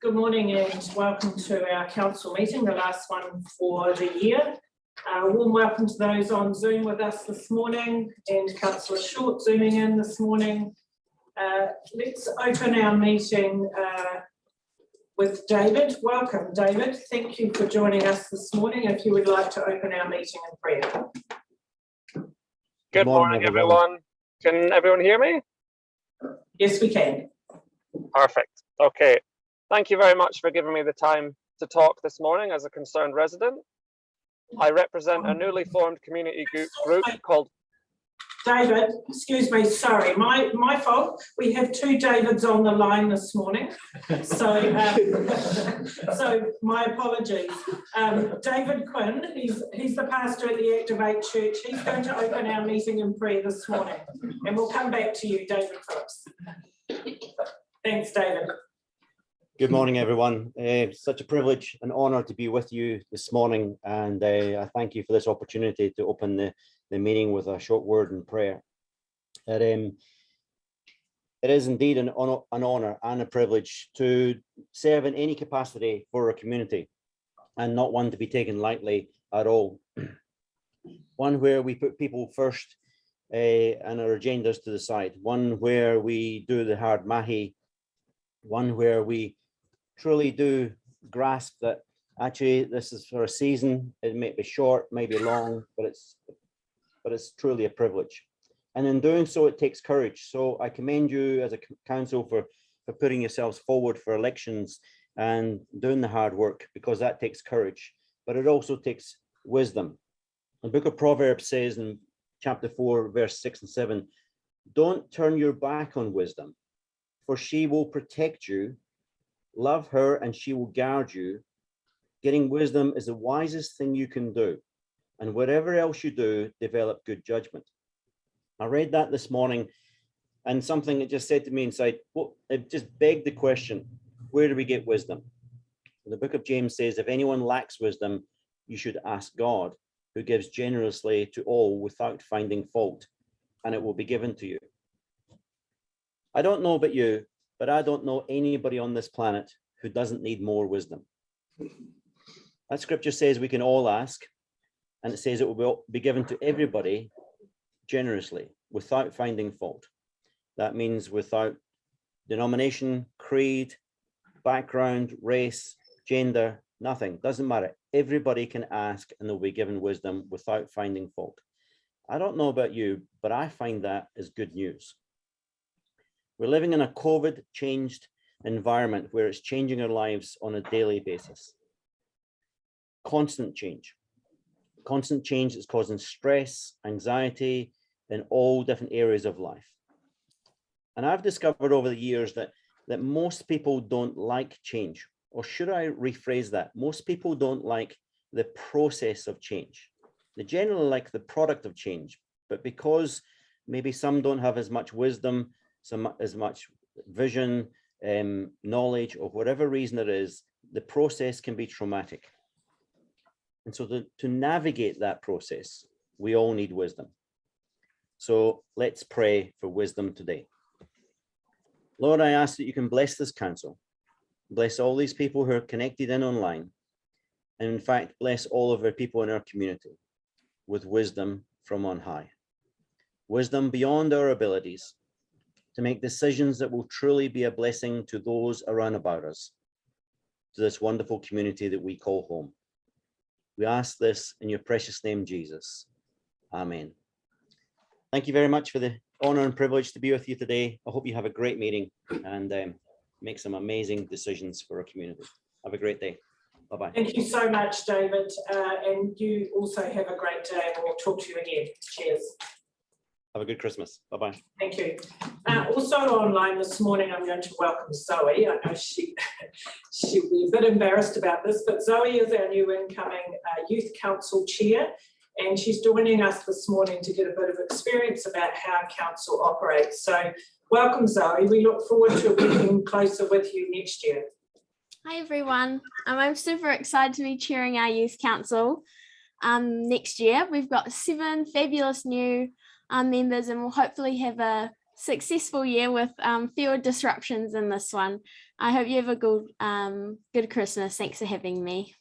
Good morning and welcome to our council meeting, the last one for the year. Warm welcome to those on Zoom with us this morning and Councillor Short zooming in this morning. Let's open our meeting with David. Welcome, David. Thank you for joining us this morning. If you would like to open our meeting in prayer. Good morning, everyone. Can everyone hear me? Yes, we can. Perfect. Okay. Thank you very much for giving me the time to talk this morning as a concerned resident. I represent a newly formed community group called... David, excuse me, sorry, my fault. We have two Davids on the line this morning. So my apologies. David Quinn, he's the pastor at the Activate Church. He's going to open our meeting in prayer this morning. And we'll come back to you, David Phillips. Thanks, David. Good morning, everyone. Such a privilege and honour to be with you this morning, and I thank you for this opportunity to open the meeting with a short word in prayer. It is indeed an honour and a privilege to serve in any capacity for a community, and not one to be taken lightly at all. One where we put people first and our agendas to the side. One where we do the hard mahi. One where we truly do grasp that actually this is for a season. It may be short, maybe long, but it's truly a privilege. And in doing so, it takes courage. So I commend you as a council for putting yourselves forward for elections and doing the hard work, because that takes courage, but it also takes wisdom. The book of Proverbs says in chapter 4, verse 6 and 7, don't turn your back on wisdom, for she will protect you. Love her and she will guard you. Getting wisdom is the wisest thing you can do. And whatever else you do, develop good judgment. I read that this morning, and something it just said to me inside, well, it just begged the question, where do we get wisdom? The book of James says, if anyone lacks wisdom, you should ask God, who gives generously to all without finding fault, and it will be given to you. I don't know about you, but I don't know anybody on this planet who doesn't need more wisdom. That scripture says we can all ask, and it says it will be given to everybody generously, without finding fault. That means without denomination, creed, background, race, gender, nothing. Doesn't matter. Everybody can ask and they'll be given wisdom without finding fault. I don't know about you, but I find that is good news. We're living in a COVID-changed environment where it's changing our lives on a daily basis. Constant change. Constant change is causing stress, anxiety in all different areas of life. And I've discovered over the years that most people don't like change. Or should I rephrase that? Most people don't like the process of change. They generally like the product of change, but because maybe some don't have as much wisdom, as much vision, knowledge, or whatever reason it is, the process can be traumatic. And so to navigate that process, we all need wisdom. So let's pray for wisdom today. Lord, I ask that you can bless this council, bless all these people who are connected in online, and in fact, bless all of our people in our community with wisdom from on high. Wisdom beyond our abilities, to make decisions that will truly be a blessing to those around about us, to this wonderful community that we call home. We ask this in your precious name, Jesus. Amen. Thank you very much for the honor and privilege to be with you today. I hope you have a great meeting and make some amazing decisions for our community. Have a great day. Bye-bye. Thank you so much, David. And you also have a great day, and we'll talk to you again. Cheers. Have a good Christmas. Bye-bye. Thank you. Also online this morning, I'm going to welcome Zoe. I know she'll be a bit embarrassed about this, but Zoe is our new incoming Youth Council Chair, and she's joining us this morning to get a bit of experience about how council operates. So welcome, Zoe. We look forward to working closer with you next year. Hi, everyone. I'm super excited to be chairing our Youth Council next year. We've got 7 fabulous new members, and we'll hopefully have a successful year with fewer disruptions in this one. I hope you have a good Christmas. Thanks for having me.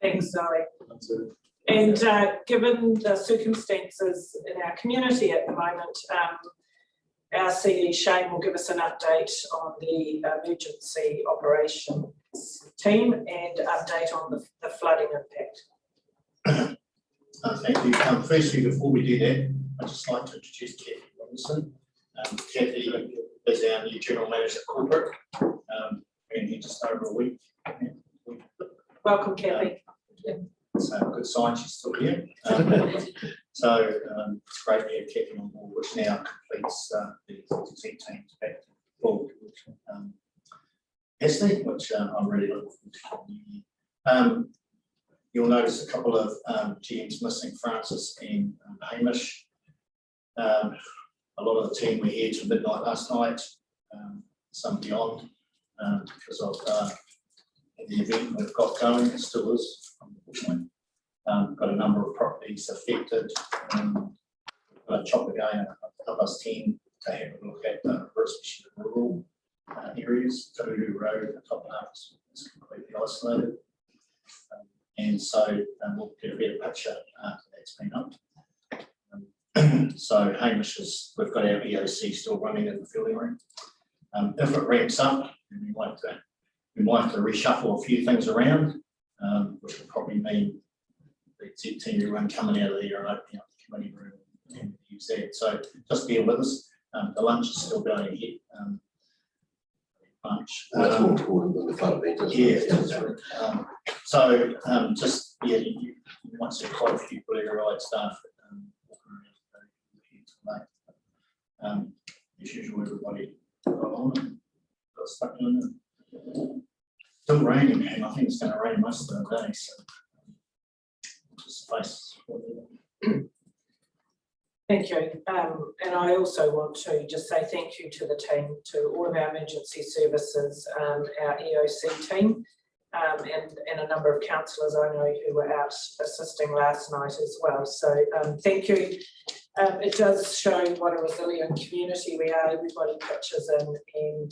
Thanks, Zoe. And given the circumstances in our community at the moment, our CE Shane will give us an update on the emergency operations team and update on the flooding impact. Thank you. Firstly, before we do that, I'd just like to introduce Kathy Robinson. Kathy is our new General Manager Corporate, been here just over a week. Welcome, Kathy. So good sign she's still here. So it's great to have Kathy on board, which now completes the exec teams back to full capacity, which I'm really looking forward to. You'll notice a couple of GMs missing, Francis and Hamish. A lot of the team were here till midnight last night, some beyond, because of the event we've got going. It still is, unfortunately. Got a number of properties affected. Got a chopper going, a bus team to have a look at especially the rural areas. Tururu Road, the top half is completely isolated. And so we'll get a better picture after that's been up. So Hamish we've got our EOC still running in the fielding room. If it ramps up, we might have to reshuffle a few things around, which will probably mean the exec team everyone coming out of there and opening up the committee room and use that. So just bear with us. The lunch is still going ahead. Lunch. That's more important than the flood event, isn't it? Yeah. So just you might see quite a few blue-eyed staff walking around tonight. As usual, everybody got on and got stuck in it. Still raining, and I think it's going to rain most of the day. So just face. Thank you. And I also want to just say thank you to the team, to all of our emergency services, our EOC team, and a number of councillors I know who were out assisting last night as well. So thank you. It does show what a resilient community we are. Everybody pitches in, and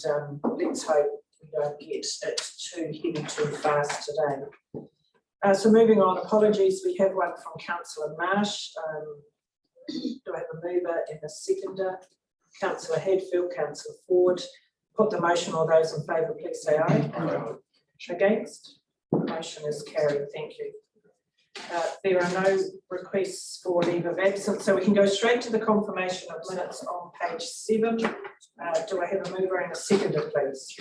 let's hope we don't get it too heavy too fast today. So moving on, apologies, we have one from Councillor Marsh. Do I have a mover and a seconder? Councillor Hadfield, Councillor Ford. Put the motion. All those in favour, please say aye. Aye. Against? The motion is carried. Thank you. There are no requests for leave of absence, so we can go straight to the confirmation of minutes on page 7. Do I have a mover and a seconder, please?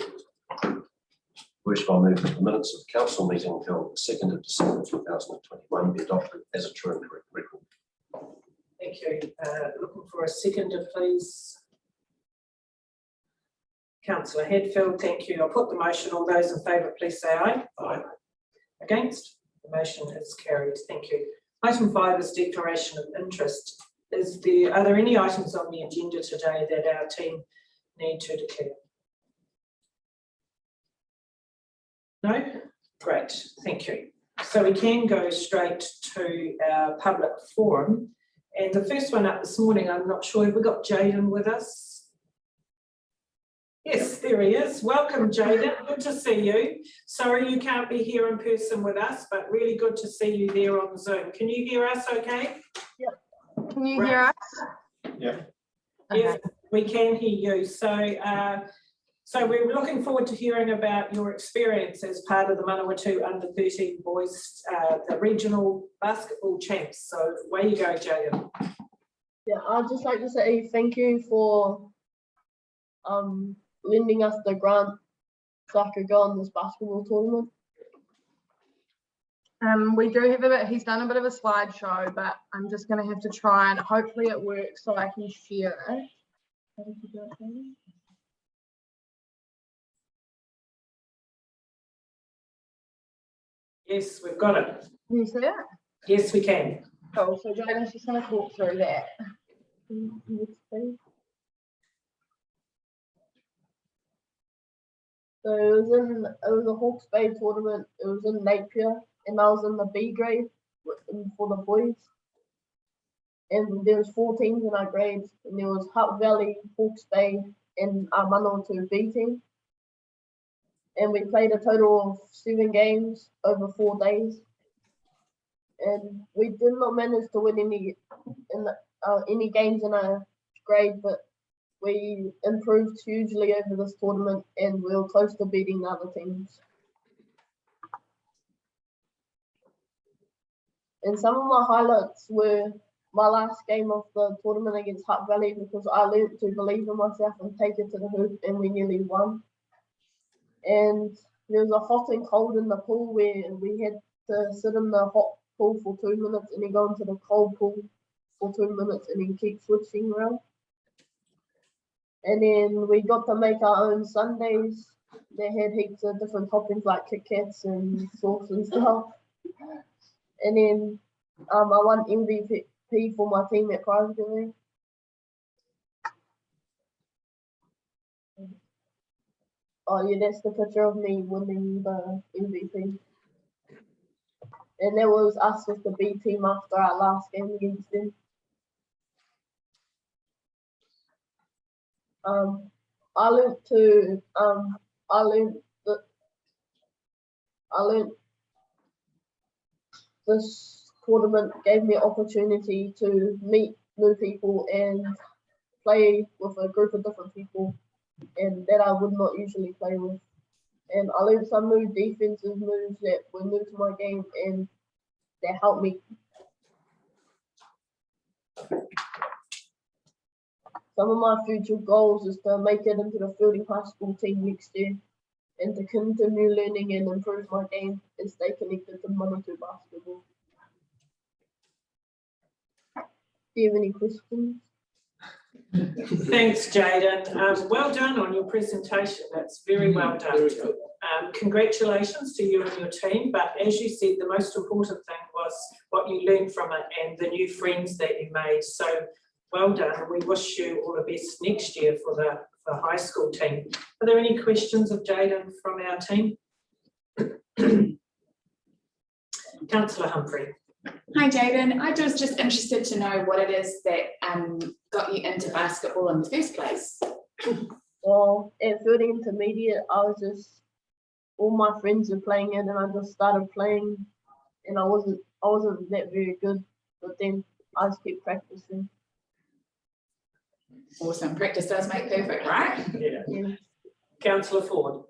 Wish I move that the minutes of the council meeting held 2nd of December 2021 be adopted as a true and correct record. Thank you. Looking for a seconder, please. Councillor Hadfield, thank you. I'll put the motion. All those in favour, please say aye. Aye. Against? The motion is carried. Thank you. Item 5 is declaration of interest. Are there any items on the agenda today that our team need to declare? No? Great. Thank you. So we can go straight to our public forum. And the first one up this morning, I'm not sure, have we got Jaden with us? Yes, there he is. Welcome, Jaden. Good to see you. Sorry you can't be here in person with us, but really good to see you there on Zoom. Can you hear us okay? Yep. Can you hear us? Yeah. Yes, we can hear you. So we're looking forward to hearing about your experience as part of the Manawatu Under-13 Boys, the regional basketball champs. So away you go, Jaden. Yeah, I'd just like to say thank you for lending us the grant so I could go on this basketball tournament. We do have he's done a bit of a slideshow, but I'm just going to have to try and hopefully it works so I can share it. How did you do it, David? Yes, we've got it. Can you see it? Yes, we can. Cool. So Jaden's just going to talk through that. So it was a Hawke's Bay tournament. It was in Napier, and I was in the B grade for the boys. and there was 4 teams in our grades, and there was Hutt Valley, Hawke's Bay, and our Manawatu B team. And we played a total of 7 games over 4 days. And we did not manage to win any games in our grade, but we improved hugely over this tournament, and we were close to beating the other teams. And some of my highlights were my last game of the tournament against Hutt Valley, because I learned to believe in myself and take it to the hoop, and we nearly won. And there was a hot and cold in the pool where we had to sit in the hot pool for 2 minutes and then go into the cold pool for 2 minutes and then keep switching around. And then we got to make our own sundaes. They had heaps of different toppings like Kit Kats and sauce and stuff. And then I won MVP for my team at prize giving. Oh yeah, that's the picture of me winning the MVP. And that was us with the B team after our last game against them. I learned this tournament gave me an opportunity to meet new people and play with a group of different people, and that I would not usually play with. And I learned some new defensive moves that were new to my game, and that helped me. Some of my future goals is to make it into the Fielding High School team next year, and to continue learning and improve my game and stay connected to Manawatu basketball. Do you have any questions? Thanks, Jaden. Well done on your presentation. That's very well done. Congratulations to you and your team. But as you said, the most important thing was what you learned from it and the new friends that you made. So well done. We wish you all the best next year for the high school team. Are there any questions of Jaden from our team? Councillor Humphrey. Hi Jaden, I was just interested to know what it is that got you into basketball in the first place. Well, at Fielding Intermediate, all my friends were playing it, and I just started playing, and I wasn't that very good, but then I just kept practicing. Awesome, practice does make perfect, right? Yeah. Councillor Ford.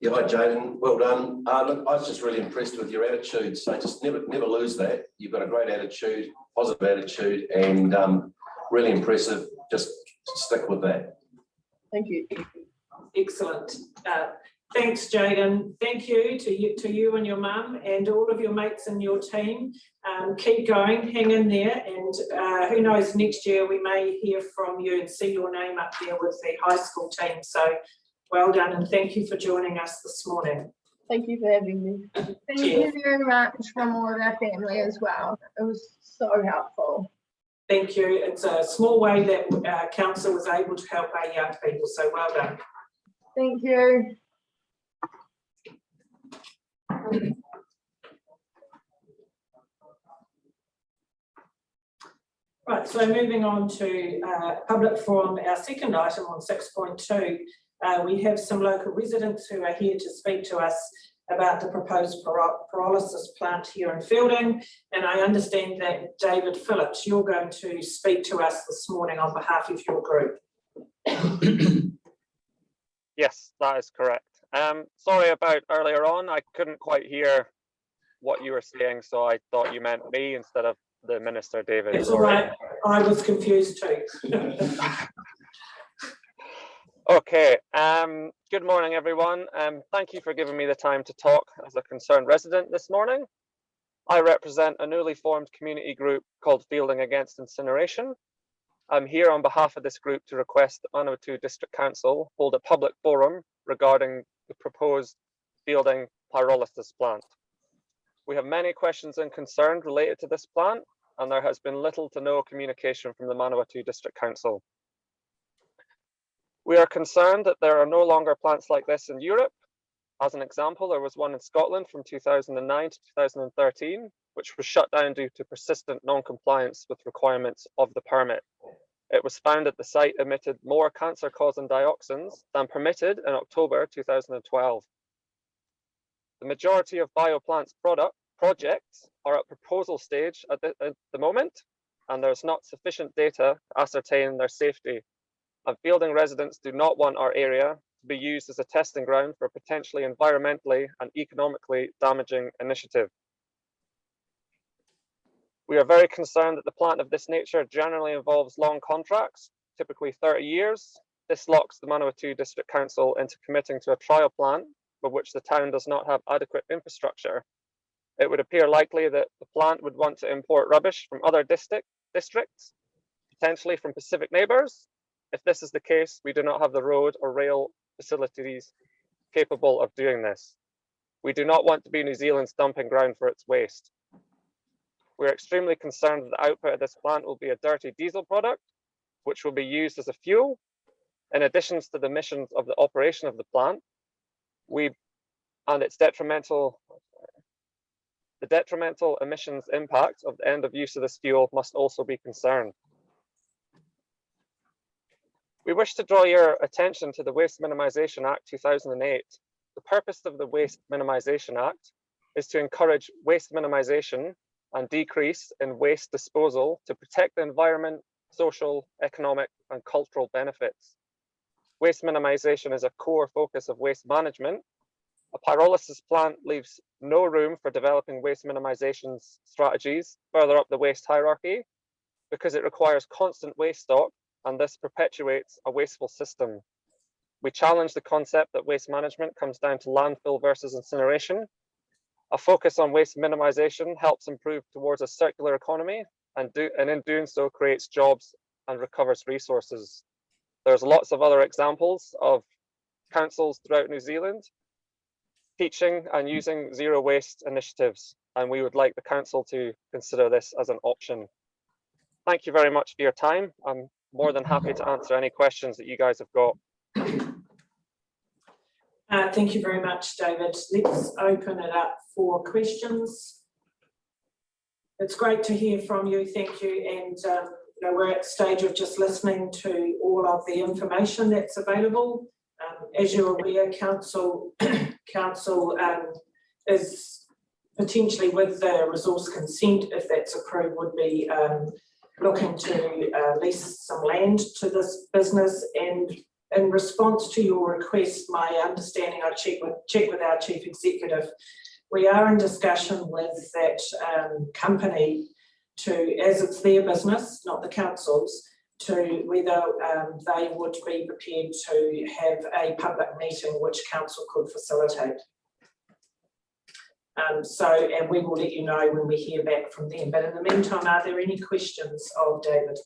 Yeah, hi Jaden, well done. Look, I was just really impressed with your attitude, so just never lose that. You've got a great attitude, positive attitude, and really impressive. Just stick with that. Thank you. Excellent. Thanks, Jaden. Thank you to you and your mum and all of your mates and your team. Keep going, hang in there, and who knows, next year we may hear from you and see your name up there with the high school team. So well done, and thank you for joining us this morning. Thank you for having me. Thank you very much from all of our family as well. It was so helpful. Thank you. It's a small way that council was able to help our young people, so well done. Thank you. Right, so moving on to public forum, our second item on 6.2, we have some local residents who are here to speak to us about the proposed pyrolysis plant here in Fielding, and I understand that David Phillips, you're going to speak to us this morning on behalf of your group. Yes, that is correct. Sorry about earlier on, I couldn't quite hear what you were saying, so I thought you meant me instead of the Minister, David. It's all right, I was confused too. Okay, good morning everyone. Thank you for giving me the time to talk as a concerned resident this morning. I represent a newly formed community group called Fielding Against Incineration. I'm here on behalf of this group to request that Manawatu District Council hold a public forum regarding the proposed Fielding pyrolysis plant. We have many questions and concerns related to this plant, and there has been little to no communication from the Manawatu District Council. We are concerned that there are no longer plants like this in Europe, As an example, there was one in Scotland from 2009 to 2013, which was shut down due to persistent non-compliance with requirements of the permit. It was found that the site emitted more cancer-causing dioxins than permitted in October 2012. The majority of Bioplant's projects are at proposal stage at the moment, and there's not sufficient data to ascertain their safety. And Fielding residents do not want our area to be used as a testing ground for a potentially environmentally and economically damaging initiative. We are very concerned that the plant of this nature generally involves long contracts, typically 30 years. This locks the Manawatu District Council into committing to a trial plant for which the town does not have adequate infrastructure. It would appear likely that the plant would want to import rubbish from other districts, potentially from Pacific neighbours. If this is the case, we do not have the road or rail facilities capable of doing this. We do not want to be New Zealand's dumping ground for its waste. We're extremely concerned that the output of this plant will be a dirty diesel product, which will be used as a fuel. In addition to the emissions of the operation of the plant, the detrimental emissions impact of the end of use of this fuel must also be concerned. We wish to draw your attention to the Waste Minimisation Act 2008. The purpose of the Waste Minimisation Act is to encourage waste minimisation and decrease in waste disposal to protect the environment, social, economic, and cultural benefits. Waste minimisation is a core focus of waste management. A pyrolysis plant leaves no room for developing waste minimisation strategies further up the waste hierarchy because it requires constant waste stock, and this perpetuates a wasteful system. We challenge the concept that waste management comes down to landfill versus incineration. A focus on waste minimisation helps improve towards a circular economy and in doing so creates jobs and recovers resources. There's lots of other examples of councils throughout New Zealand teaching and using zero waste initiatives, and we would like the council to consider this as an option. Thank you very much for your time. I'm more than happy to answer any questions that you guys have got. Thank you very much, David. Let's open it up for questions. It's great to hear from you. Thank you. And we're at the stage of just listening to all of the information that's available. As you're aware, council is potentially, with the resource consent, if that's approved, would be looking to lease some land to this business. And in response to your request, my understanding, I check with our chief executive, we are in discussion with that company to, as it's their business, not the council's, to whether they would be prepared to have a public meeting which council could facilitate. And we will let you know when we hear back from them. But in the meantime, are there any questions of David?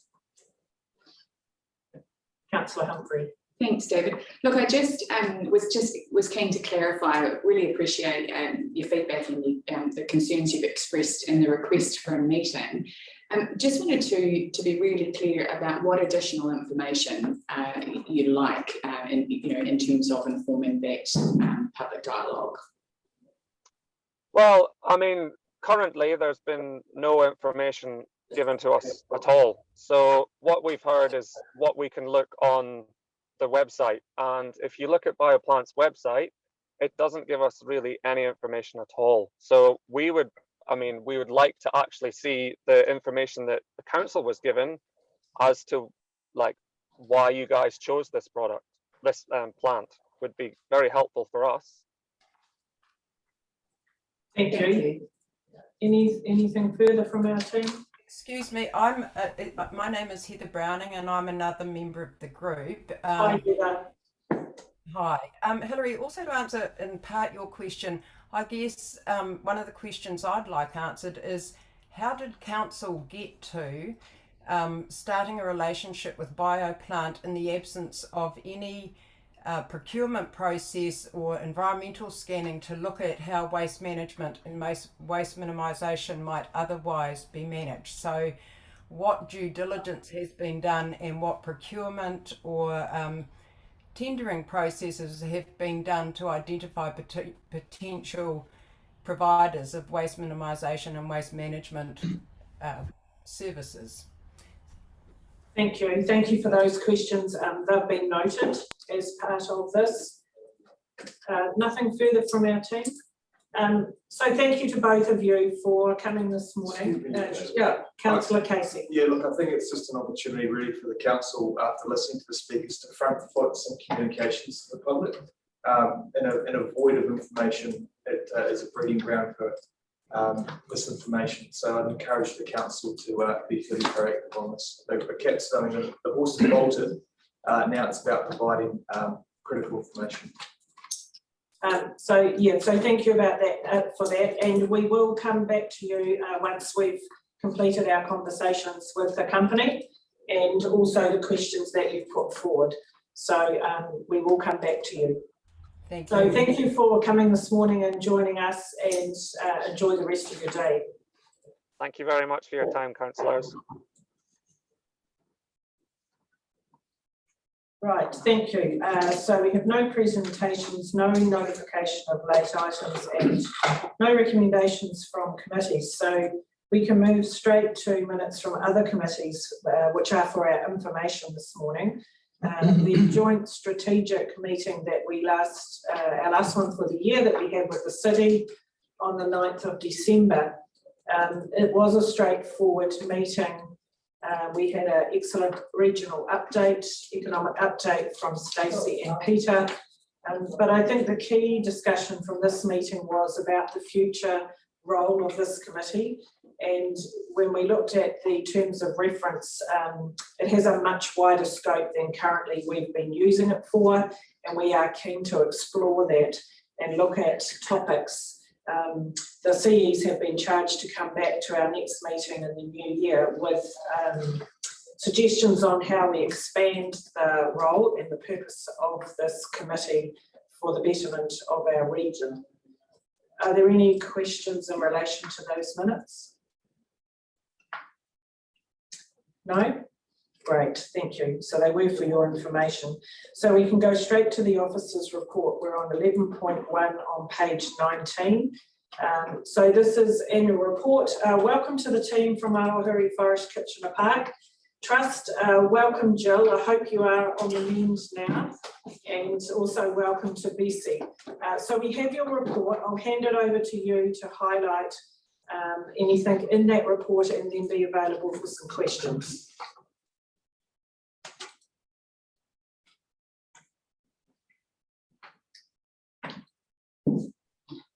Councillor Humphrey. Thanks, David. Look, I just was keen to clarify. Really appreciate your feedback and the concerns you've expressed in the request for a meeting. Just wanted to be really clear about what additional information you'd like in terms of informing that public dialogue. Well, I mean, currently there's been no information given to us at all. So what we've heard is what we can look on the website. And if you look at Bioplant's website, it doesn't give us really any information at all. So we would like to actually see the information that the council was given as to like why you guys chose this product, this plant would be very helpful for us. Thank you. Anything further from our team? Excuse me, my name is Heather Browning and I'm another member of the group. Hi, Heather. Hi. Hilary, also to answer in part your question, I guess one of the questions I'd like answered is how did council get to starting a relationship with Bioplant in the absence of any procurement process or environmental scanning to look at how waste management and waste minimisation might otherwise be managed? So what due diligence has been done and what procurement or tendering processes have been done to identify potential providers of waste minimisation and waste management services? Thank you. Thank you for those questions. They've been noted as part of this. Nothing further from our team. So thank you to both of you for coming this morning. Yeah, Councillor Casey. Yeah, look, I think it's just an opportunity really for the council, after listening to the speakers, to front foot some communications to the public in a void of information that is a breeding ground for misinformation. So I'd encourage the council to be fairly proactive on this. The cat's going, the horse has bolted. Now it's about providing critical information. So thank you about that for that, and we will come back to you once we've completed our conversations with the company and also the questions that you've put forward. So we will come back to you. Thank you. So thank you for coming this morning and joining us, and enjoy the rest of your day. Thank you very much for your time, councillors. Right, thank you. So we have no presentations, no notification of late items, and no recommendations from committees. So we can move straight to minutes from other committees, which are for our information this morning. The joint strategic meeting that we our last one for the year that we had with the city on the 9th of December. It was a straightforward meeting. We had an excellent regional update, economic update from Stacey and Peter. But I think the key discussion from this meeting was about the future role of this committee. And when we looked at the terms of reference, it has a much wider scope than currently we've been using it for. And we are keen to explore that and look at topics. The CEs have been charged to come back to our next meeting in the new year with suggestions on how we expand the role and the purpose of this committee for the betterment of our region. Are there any questions in relation to those minutes? No? Great, thank you. So they were for your information. So we can go straight to the officers' report. We're on 11.1 on page 19. So this is annual report. Welcome to the team from Aohuri Forest Kitchener Park Trust. Welcome, Jill. I hope you are on the mend now. And also welcome to Bessie. So we have your report. I'll hand it over to you to highlight anything in that report and then be available for some questions.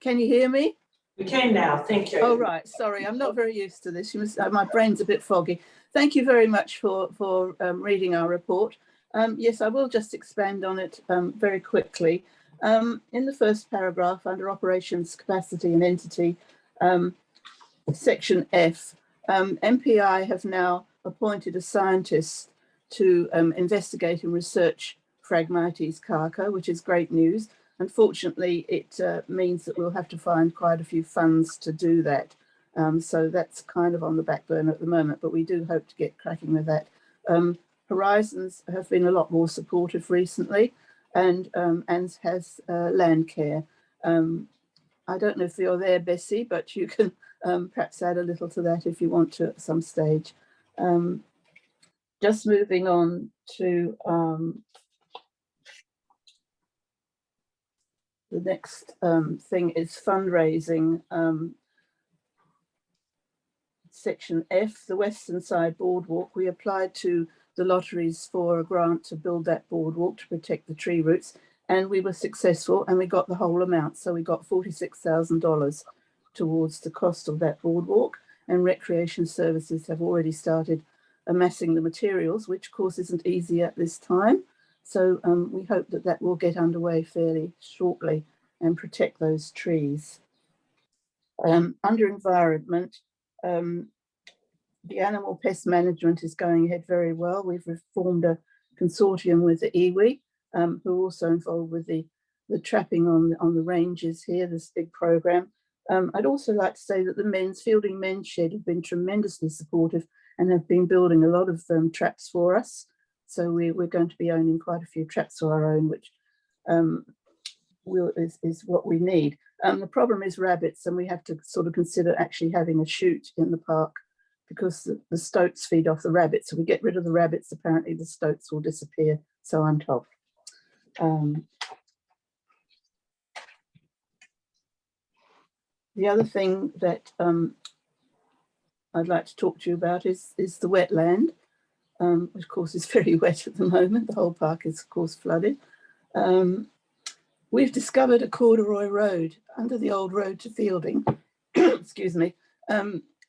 Can you hear me? We can now, thank you. Oh, right, sorry, I'm not very used to this. You must, my brain's a bit foggy. Thank you very much for reading our report. Yes, I will just expand on it very quickly. In the first paragraph, under operations, capacity and entity, section F, MPI have now appointed a scientist to investigate and research Phragmites carca, which is great news. Unfortunately, it means that we'll have to find quite a few funds to do that. So that's kind of on the back burner at the moment, but we do hope to get cracking with that. Horizons have been a lot more supportive recently, and as has Landcare. I don't know if you're there, Bessie, but you can perhaps add a little to that if you want to at some stage. Just moving on to the next thing is fundraising. Section F, the Western Side Boardwalk. We applied to the lotteries for a grant to build that boardwalk to protect the tree roots, and we were successful and we got the whole amount. So we got $46,000 towards the cost of that boardwalk, and Recreation Services have already started amassing the materials, which of course isn't easy at this time. So we hope that that will get underway fairly shortly and protect those trees. Under environment, the animal pest management is going ahead very well. We've formed a consortium with the iwi, who are also involved with the trapping on the ranges here, this big program. I'd also like to say that the Fielding Men's Shed have been tremendously supportive and have been building a lot of traps for us. So we're going to be owning quite a few traps of our own, which is what we need. The problem is rabbits, and we have to sort of consider actually having a chute in the park because the stoats feed off the rabbits. If we get rid of the rabbits, apparently the stoats will disappear, so I'm told. The other thing that I'd like to talk to you about is the wetland, which of course is very wet at the moment. The whole park is of course flooded. We've discovered a corduroy road under the old road to Fielding. Excuse me.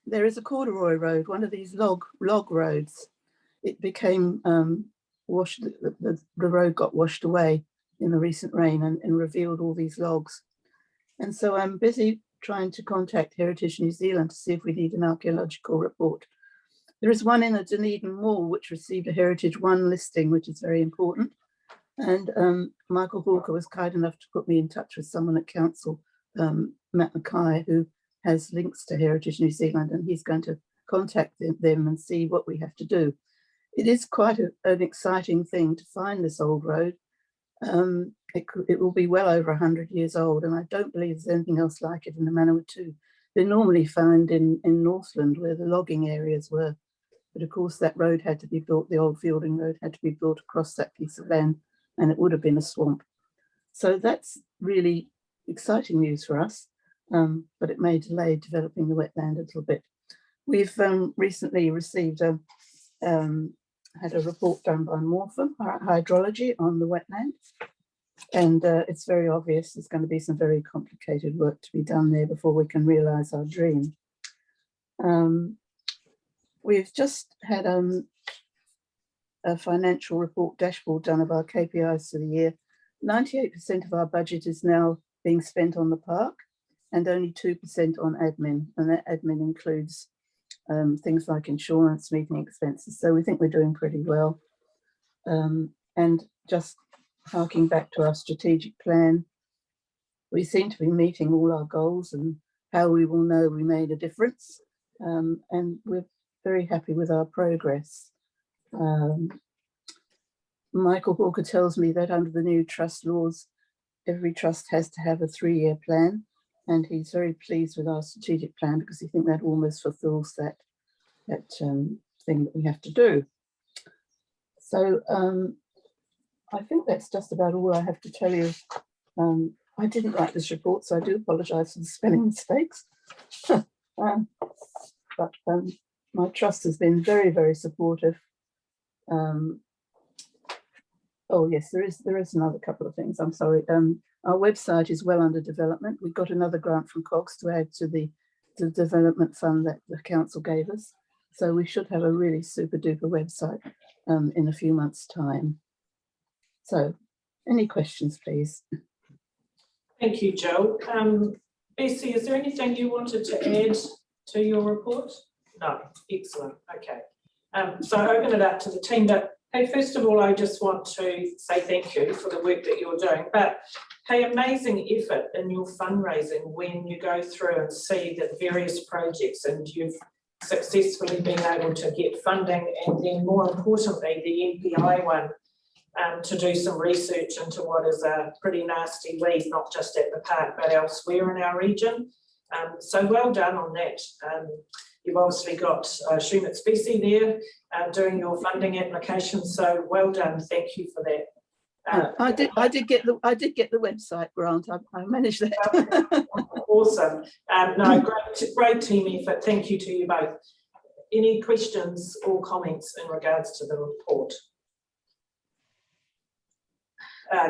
There is a corduroy road, one of these log roads. It became washed, the road got washed away in the recent rain and revealed all these logs. And so I'm busy trying to contact Heritage New Zealand to see if we need an archaeological report. There is one in the Dunedin Mall which received a Heritage 1 listing, which is very important. And Michael Hawker was kind enough to put me in touch with someone at council, Matt Mackay, who has links to Heritage New Zealand, and he's going to contact them and see what we have to do. It is quite an exciting thing to find this old road. It will be well over 100 years old, and I don't believe there's anything else like it in the Manawatu. They're normally found in Northland where the logging areas were, but of course that road had to be built, the old Fielding Road had to be built across that piece of land, and it would have been a swamp. So that's really exciting news for us, but it may delay developing the wetland a little bit. We've recently received had a report done by Morpham Hydrology on the wetland, and it's very obvious there's going to be some very complicated work to be done there before we can realise our dream. We've just had a financial report dashboard done of our KPIs for the year. 98% of our budget is now being spent on the park and only 2% on admin, and that admin includes things like insurance, meeting expenses. So we think we're doing pretty well. And just harking back to our strategic plan, we seem to be meeting all our goals, and how we will know we made a difference. And we're very happy with our progress. Michael Hawker tells me that under the new trust laws, every trust has to have a 3-year plan, and he's very pleased with our strategic plan because he thinks that almost fulfills that thing that we have to do. So I think that's just about all I have to tell you. I didn't write this report, so I do apologise for the spelling mistakes. But my trust has been very, very supportive. Oh yes, there is another couple of things. I'm sorry. Our website is well under development. We got another grant from Cox to add to the development fund that the council gave us. So we should have a really super duper website in a few months' time. So any questions, please? Thank you, Jo. Bessie, is there anything you wanted to add to your report? No, excellent, okay. So I open it up to the team, but hey, first of all, I just want to say thank you for the work that you're doing, but hey, amazing effort in your fundraising when you go through and see the various projects and you've successfully been able to get funding, and then more importantly, the MPI one, to do some research into what is a pretty nasty weed, not just at the park, but elsewhere in our region. So well done on that. You've obviously got Shumit's Bessie there doing your funding application, so well done. Thank you for that. I did get the website grant. I managed that. Awesome. No, great team effort. Thank you to you both. Any questions or comments in regards to the report?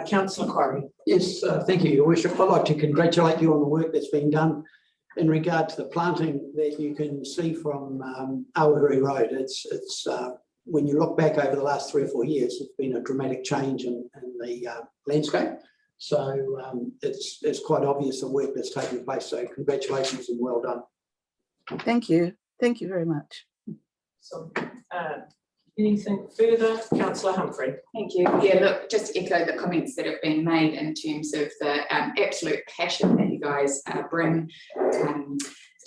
Councillor Quarry. Yes, thank you, Your Worship. I'd like to congratulate you on the work that's been done in regard to the planting that you can see from Awahuri Road. It's when you look back over the last 3 or 4 years, it's been a dramatic change in the landscape. So it's quite obvious the work that's taking place. So congratulations and well done. Thank you. Thank you very much. So, anything further? Councillor Humphrey. Thank you. Yeah, look, just to echo the comments that have been made in terms of the absolute passion that you guys bring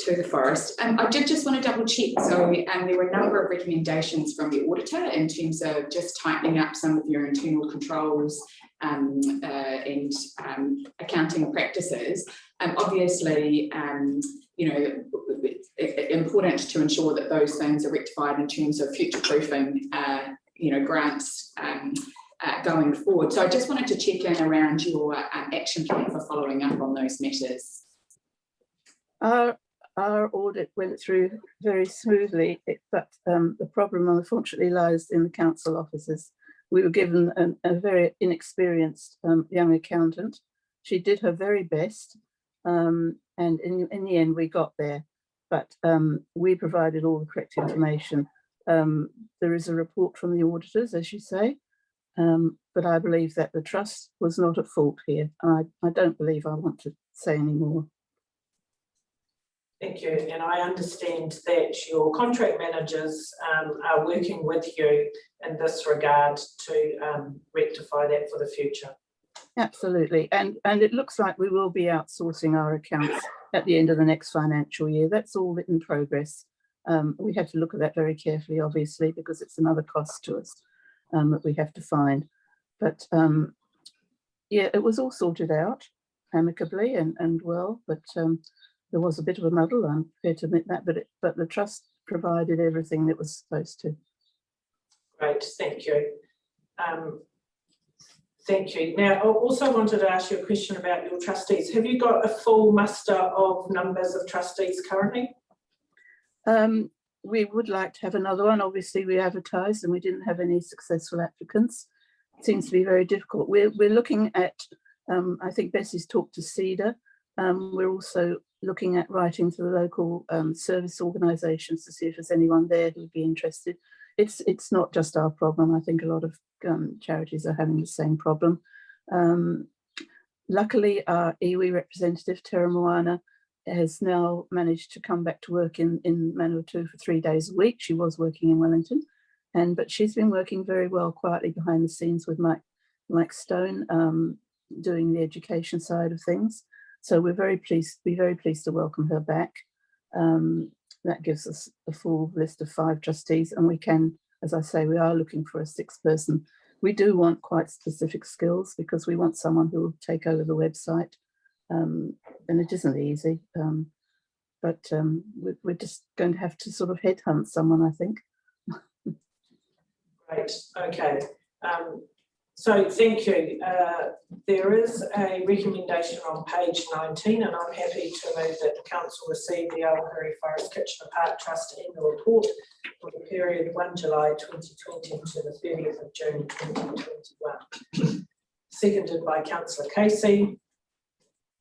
to the forest. I did just want to double check. So there were a number of recommendations from the auditor in terms of just tightening up some of your internal controls and accounting practices. Obviously, you know, important to ensure that those things are rectified in terms of future-proofing, you know, grants going forward. So I just wanted to check in around your action plan for following up on those matters. Our audit went through very smoothly, but the problem unfortunately lies in the council offices. We were given a very inexperienced young accountant. She did her very best, and in the end we got there, but we provided all the correct information. There is a report from the auditors, as you say, but I believe that the trust was not at fault here. I don't believe I want to say any more. Thank you, and I understand that your contract managers are working with you in this regard to rectify that for the future. Absolutely, and it looks like we will be outsourcing our accounts at the end of the next financial year. That's all in progress. We had to look at that very carefully, obviously, because it's another cost to us that we have to find. But yeah, it was all sorted out amicably and well, but there was a bit of a muddle, I'm prepared to admit that, but the trust provided everything that was supposed to. Great, thank you. Thank you. Now, I also wanted to ask you a question about your trustees. Have you got a full muster of numbers of trustees currently? We would like to have another one. Obviously, we advertised and we didn't have any successful applicants. It seems to be very difficult. We're looking at, I think Bessie's talked to CEDA. We're also looking at writing to the local service organisations to see if there's anyone there who'd be interested. It's not just our problem. I think a lot of charities are having the same problem. Luckily, our iwi representative, Tera Moana, has now managed to come back to work in Manawatu for 3 days a week. She was working in Wellington, but she's been working very well quietly behind the scenes with Mike Stone, doing the education side of things. So we're very pleased to welcome her back. That gives us a full list of 5 trustees, and we can, as I say, we are looking for a 6th person. We do want quite specific skills because we want someone who will take over the website, and it isn't easy, but we're just going to have to sort of headhunt someone, I think. Great, okay. So thank you. There is a recommendation on page 19, and I'm happy to move that the council receive the Awatere Forest Kitchener Park Trust annual report for the period 1 July 2020 to the 30th of June 2021. Seconded by Councillor Casey.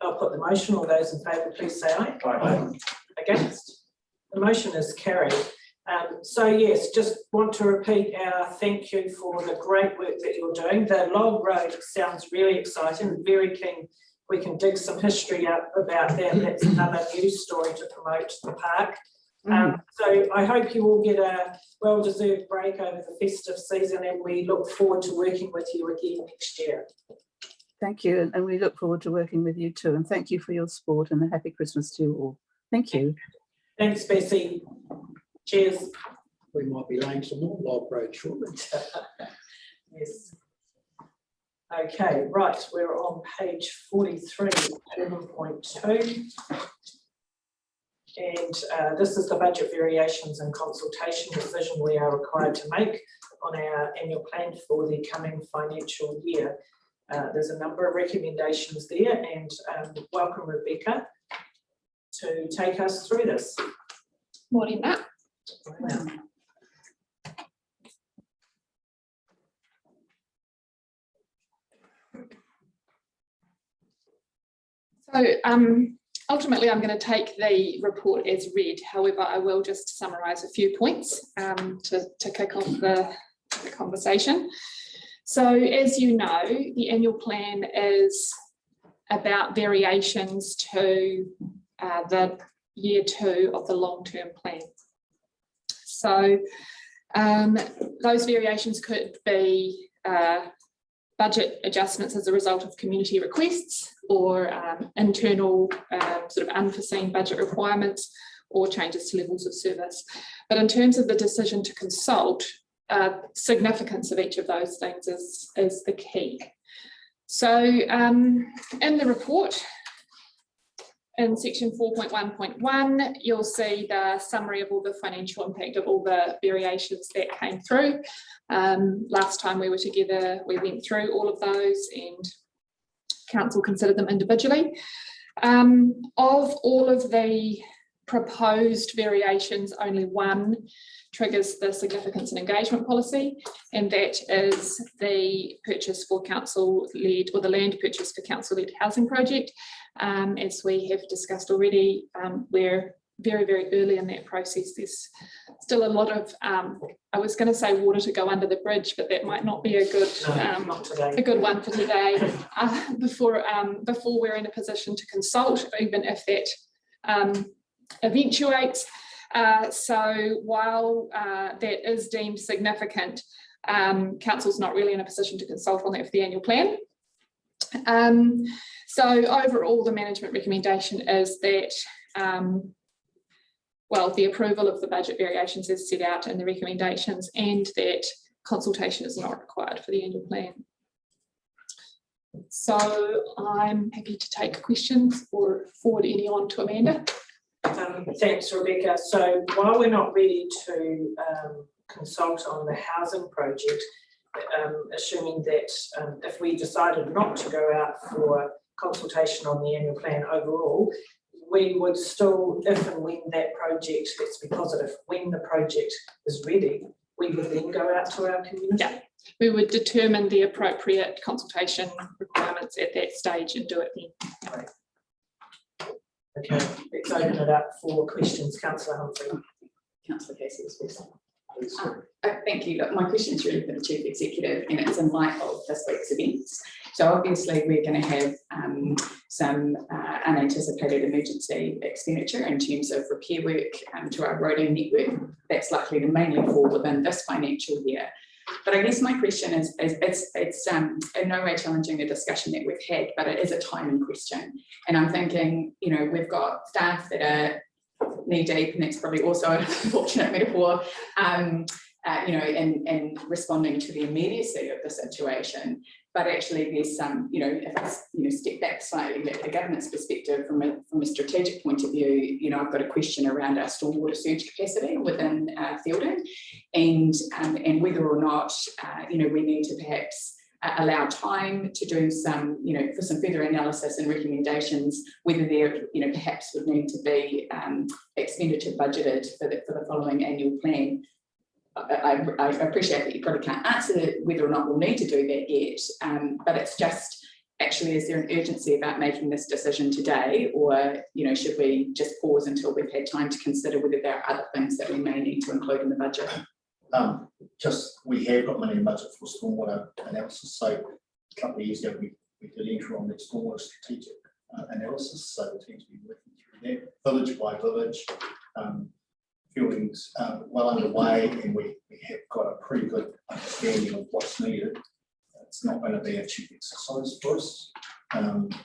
I'll put the motion. All those in favour, please say aye. Aye. Against? The motion is carried. So yes, just want to repeat our thank you for the great work that you're doing. The log road sounds really exciting. Very keen we can dig some history up about that. That's another news story to promote the park. So I hope you all get a well-deserved break over the festive season, and we look forward to working with you again next year. Thank you, and we look forward to working with you too. And thank you for your support, and a happy Christmas to you all. Thank you. Thanks, Bessie. Cheers. We might be laying some more log road shortly. Yes. Okay, right, we're on page 43, 11.2. And this is the budget variations and consultation decision we are required to make on our annual plan for the coming financial year. There's a number of recommendations there, and welcome Rebecca to take us through this. Morning, Matt. So ultimately I'm going to take the report as read. However, I will just summarise a few points to kick off the conversation. So as you know, the annual plan is about variations to the year 2 of the long-term plan. So those variations could be budget adjustments as a result of community requests, or internal sort of unforeseen budget requirements or changes to levels of service. But in terms of the decision to consult, significance of each of those things is the key. So in the report, in section 4.1.1, you'll see the summary of all the financial impact of all the variations that came through. Last time we were together, we went through all of those and council considered them individually. Of all of the proposed variations, only one triggers the significance and engagement policy, and that is the purchase for council-led, or the land purchase for council-led housing project. As we have discussed already, we're very, very early in that process. There's still a lot of, I was going to say water to go under the bridge, but that might not be a good one for today. Before we're in a position to consult, even if that eventuates. So while that is deemed significant, council's not really in a position to consult on that for the annual plan. So overall, the management recommendation is that, well, the approval of the budget variations is set out in the recommendations, and that consultation is not required for the annual plan. So I'm happy to take questions or forward any on to Amanda. Thanks, Rebecca. So while we're not ready to consult on the housing project, assuming that if we decided not to go out for consultation on the annual plan overall, we would still, if and when that project, let's be positive, when the project is ready, we would then go out to our community? Yeah, we would determine the appropriate consultation requirements at that stage and do it then. Right. Okay, let's open it up for questions. Councillor Humphrey. Councillor Casey is first. Thank you. Look, my question is really for the Chief Executive, and it's in light of this week's events. So obviously we're going to have some unanticipated emergency expenditure in terms of repair work to our roading network. That's likely to mainly fall within this financial year. But I guess my question is it's in no way challenging the discussion that we've had, but it is a timing question. And I'm thinking, you know, we've got staff that are knee deep, and that's probably also a fortunate metaphor, you know, in responding to the immediacy of the situation. But actually there's some, you know, if I step back slightly, at a government's perspective, from a strategic point of view, you know, I've got a question around our stormwater surge capacity within Fielding, and whether or not, you know, we need to perhaps allow time to do some, you know, for some further analysis and recommendations, whether there, you know, perhaps would need to be expenditure budgeted for the following annual plan. I appreciate that you probably can't answer whether or not we'll need to do that yet, but it's just, actually, is there an urgency about making this decision today, or, you know, should we just pause until we've had time to consider whether there are other things that we may need to include in the budget? We have got money in budget for stormwater analysis. So a couple of years ago, we did enter on that stormwater strategic analysis. So the team's been working through that village by village. Fielding's well underway, and we have got a pretty good understanding of what's needed. It's not going to be a cheap exercise for us,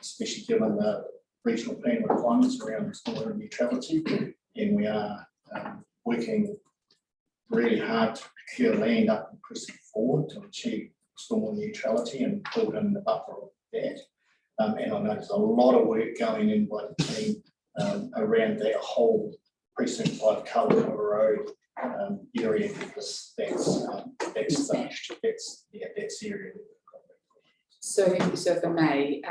especially given the regional plan requirements around stormwater neutrality, and we are working really hard to procure land up and pressing forward to achieve stormwater neutrality and build in the buffer of that. And I know there's a lot of work going in by the team around that whole Precinct 5 Culver Road area, because that's area. So if I may,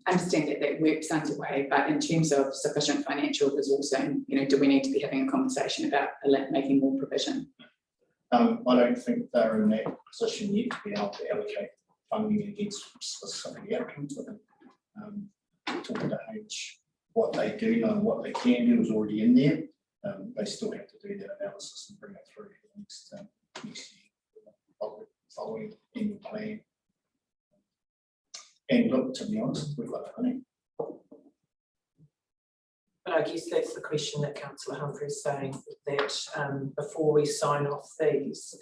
understand that work's underway, but in terms of sufficient financial resourcing, you know, do we need to be having a conversation about making more provision? I don't think they're in that position yet to be able to allocate funding against specific outcomes. Talking to H, what they do know and what they can do is already in there. They still have to do that analysis and bring it through next year, following annual plan. And look, to be honest, we've got money. But I guess that's the question that Councillor Humphrey is saying, that before we sign off these,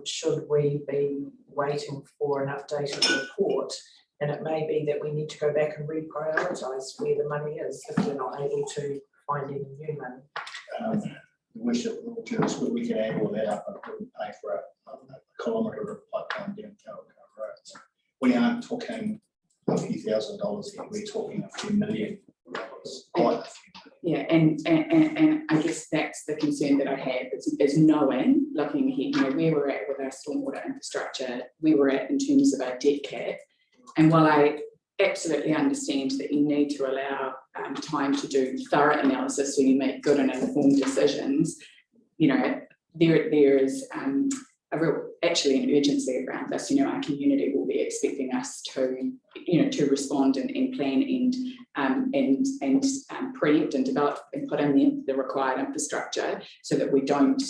should we be waiting for an updated report And it may be that we need to go back and reprioritise where the money is if we're not able to find any new money. We should, we can add all that up, but wouldn't pay for a kilometre of pipeline down Kawerau Road. So we aren't talking a few $1,000s here, we're talking a few million dollars, quite a few. Yeah, and I guess that's the concern that I have is knowing, looking ahead, you know, where we're at with our stormwater infrastructure, where we're at in terms of our debt cap. And while I absolutely understand that you need to allow time to do thorough analysis so you make good and informed decisions, you know, there is a real, actually an urgency around this. You know, our community will be expecting us to, you know, to respond and plan and preempt and develop and put in the required infrastructure so that we don't,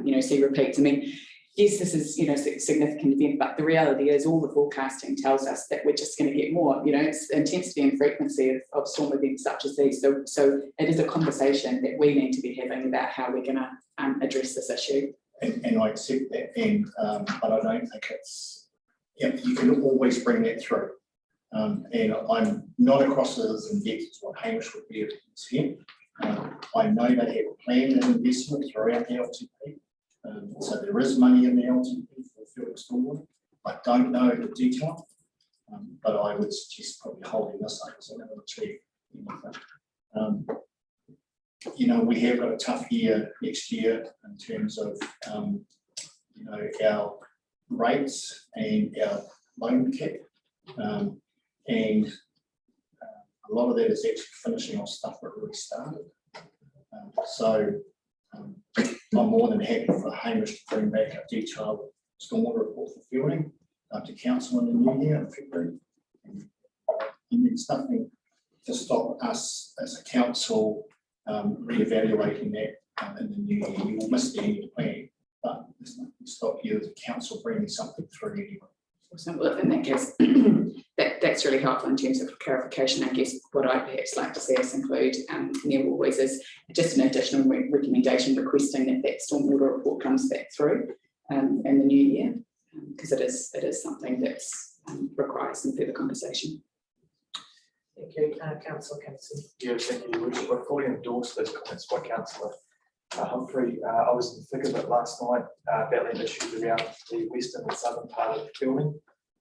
you know, see repeats. I mean, yes, this is, you know, a significant event, but the reality is all the forecasting tells us that we're just going to get more, you know, it's intensity and frequency of storm events such as these. So it is a conversation that we need to be having about how we're going to address this issue. And I accept that, and but I don't think it's, yeah, you can always bring that through. And I'm not across as in depth as what Hamish would be here. I know they have a planned investment throughout the LTP. So there is money in the LTP for field stormwater. I don't know the detail, but I would suggest probably holding this up as another achieve anything. You know, we have got a tough year next year in terms of, you know, our rates and our loan cap. And a lot of that is actually finishing off stuff that already started. I'm more than happy for Hamish to bring back a detailed stormwater report for fielding to council in the new year in February. And there's nothing to stop us as a council re-evaluating that in the new year. You will miss the annual plan, but there's nothing to stop you as a council bringing something through anyway. Awesome. Well, in that case, that's really helpful in terms of clarification. I guess what I'd perhaps like to see us include, Neil always, is just an additional recommendation requesting that stormwater report comes back through in the new year, because it is something that requires some further conversation. Thank you, Councillor Casey. Yeah, thank you, Richard. I fully endorse those comments by Councillor Humphrey. I was in the thick of it last night battling issues around the western and southern part of the building,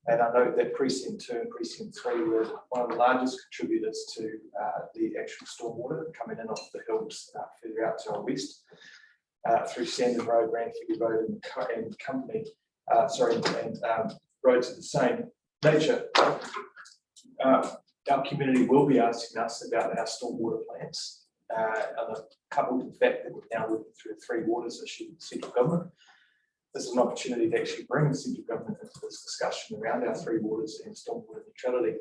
and I know that precinct 2 and precinct 3 were one of the largest contributors to the actual stormwater coming in off the hills further out to our west through Sandon Road, Ranford Road, and Company. And roads of the same nature. Our community will be asking us about our stormwater plans, coupled with the fact that we're now working through a 3 waters issue with central government. This is an opportunity to actually bring the central government into this discussion around our 3 waters and stormwater neutrality.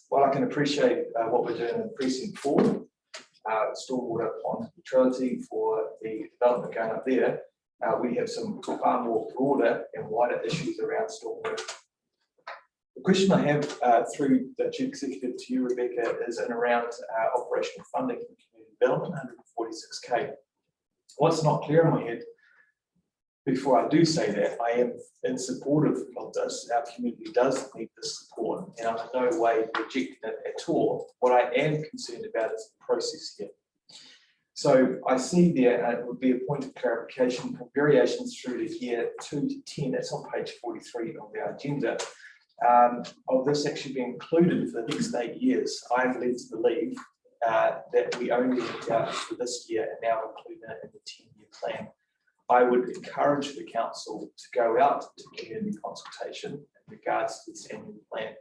While I can appreciate what we're doing in precinct 4, stormwater pond neutrality for the development going up there, we have some far more broader and wider issues around stormwater. The question I have through the Chief Executive to you, Rebecca, is in around operational funding for community development, 146K. What's not clear in my head, before I do say that, I am in support of this. Our community does need this support, and I'm in no way rejecting it at all. What I am concerned about is the process here. So I see there, it would be a point of clarification for variations through to year 2 to 10. That's on page 43 of our agenda. Of this actually being included for the next 8 years. I am led to believe that we only looked out for this year and now include that in the 10-year plan. I would encourage the council to go out to community consultation in regards to this annual plan,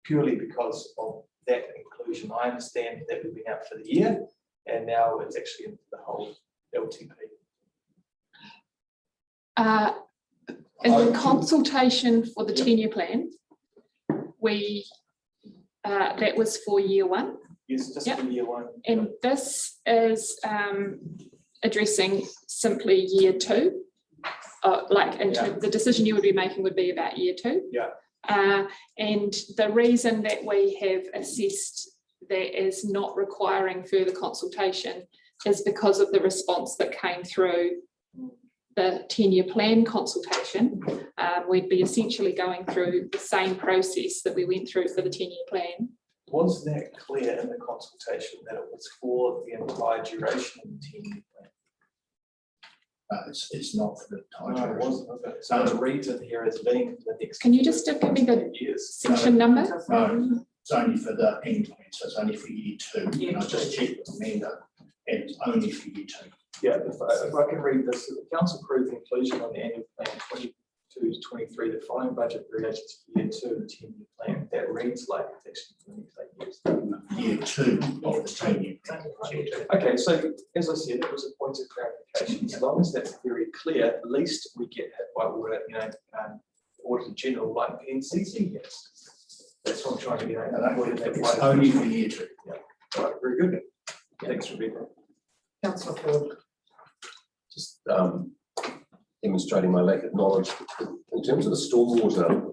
purely because of that inclusion. I understand that we've been out for the year and now it's actually into the whole LTP. In the consultation for the 10-year plan, we that was for year 1. Yes, just for year 1. And this is addressing simply year 2. The decision you would be making would be about year 2. Yeah. And the reason that we have assessed that is not requiring further consultation is because of the response that came through the 10-year plan consultation, we'd be essentially going through the same process that we went through for the 10-year plan. Was that clear in the consultation that it was for the entire duration of the 10-year plan? It's not for the No, entire it duration. wasn't. Okay. So it reads in here as being for the next. Can you just give me the 10 years. section number? No, it's only for the end plan, so it's only for year 2. Year And I just checked with Amanda, and it's only for year 2. Yeah, if I can read this, the council approved the inclusion on the annual plan 22 to 23, the following budget variations for year 2 of the 10-year plan. That reads like it's actually for the next 8 years. Year 2 of the 10-year plan. Okay, so as I said, it was a point of clarification. As long as that's very clear, at least we get hit by water, Auditor General like the NCC gets. That's what I'm trying to get at. It's only for year 2. Yeah. All right, very good. Thanks, Rebecca. Councillor Ford. Just demonstrating my lack of knowledge in terms of the stormwater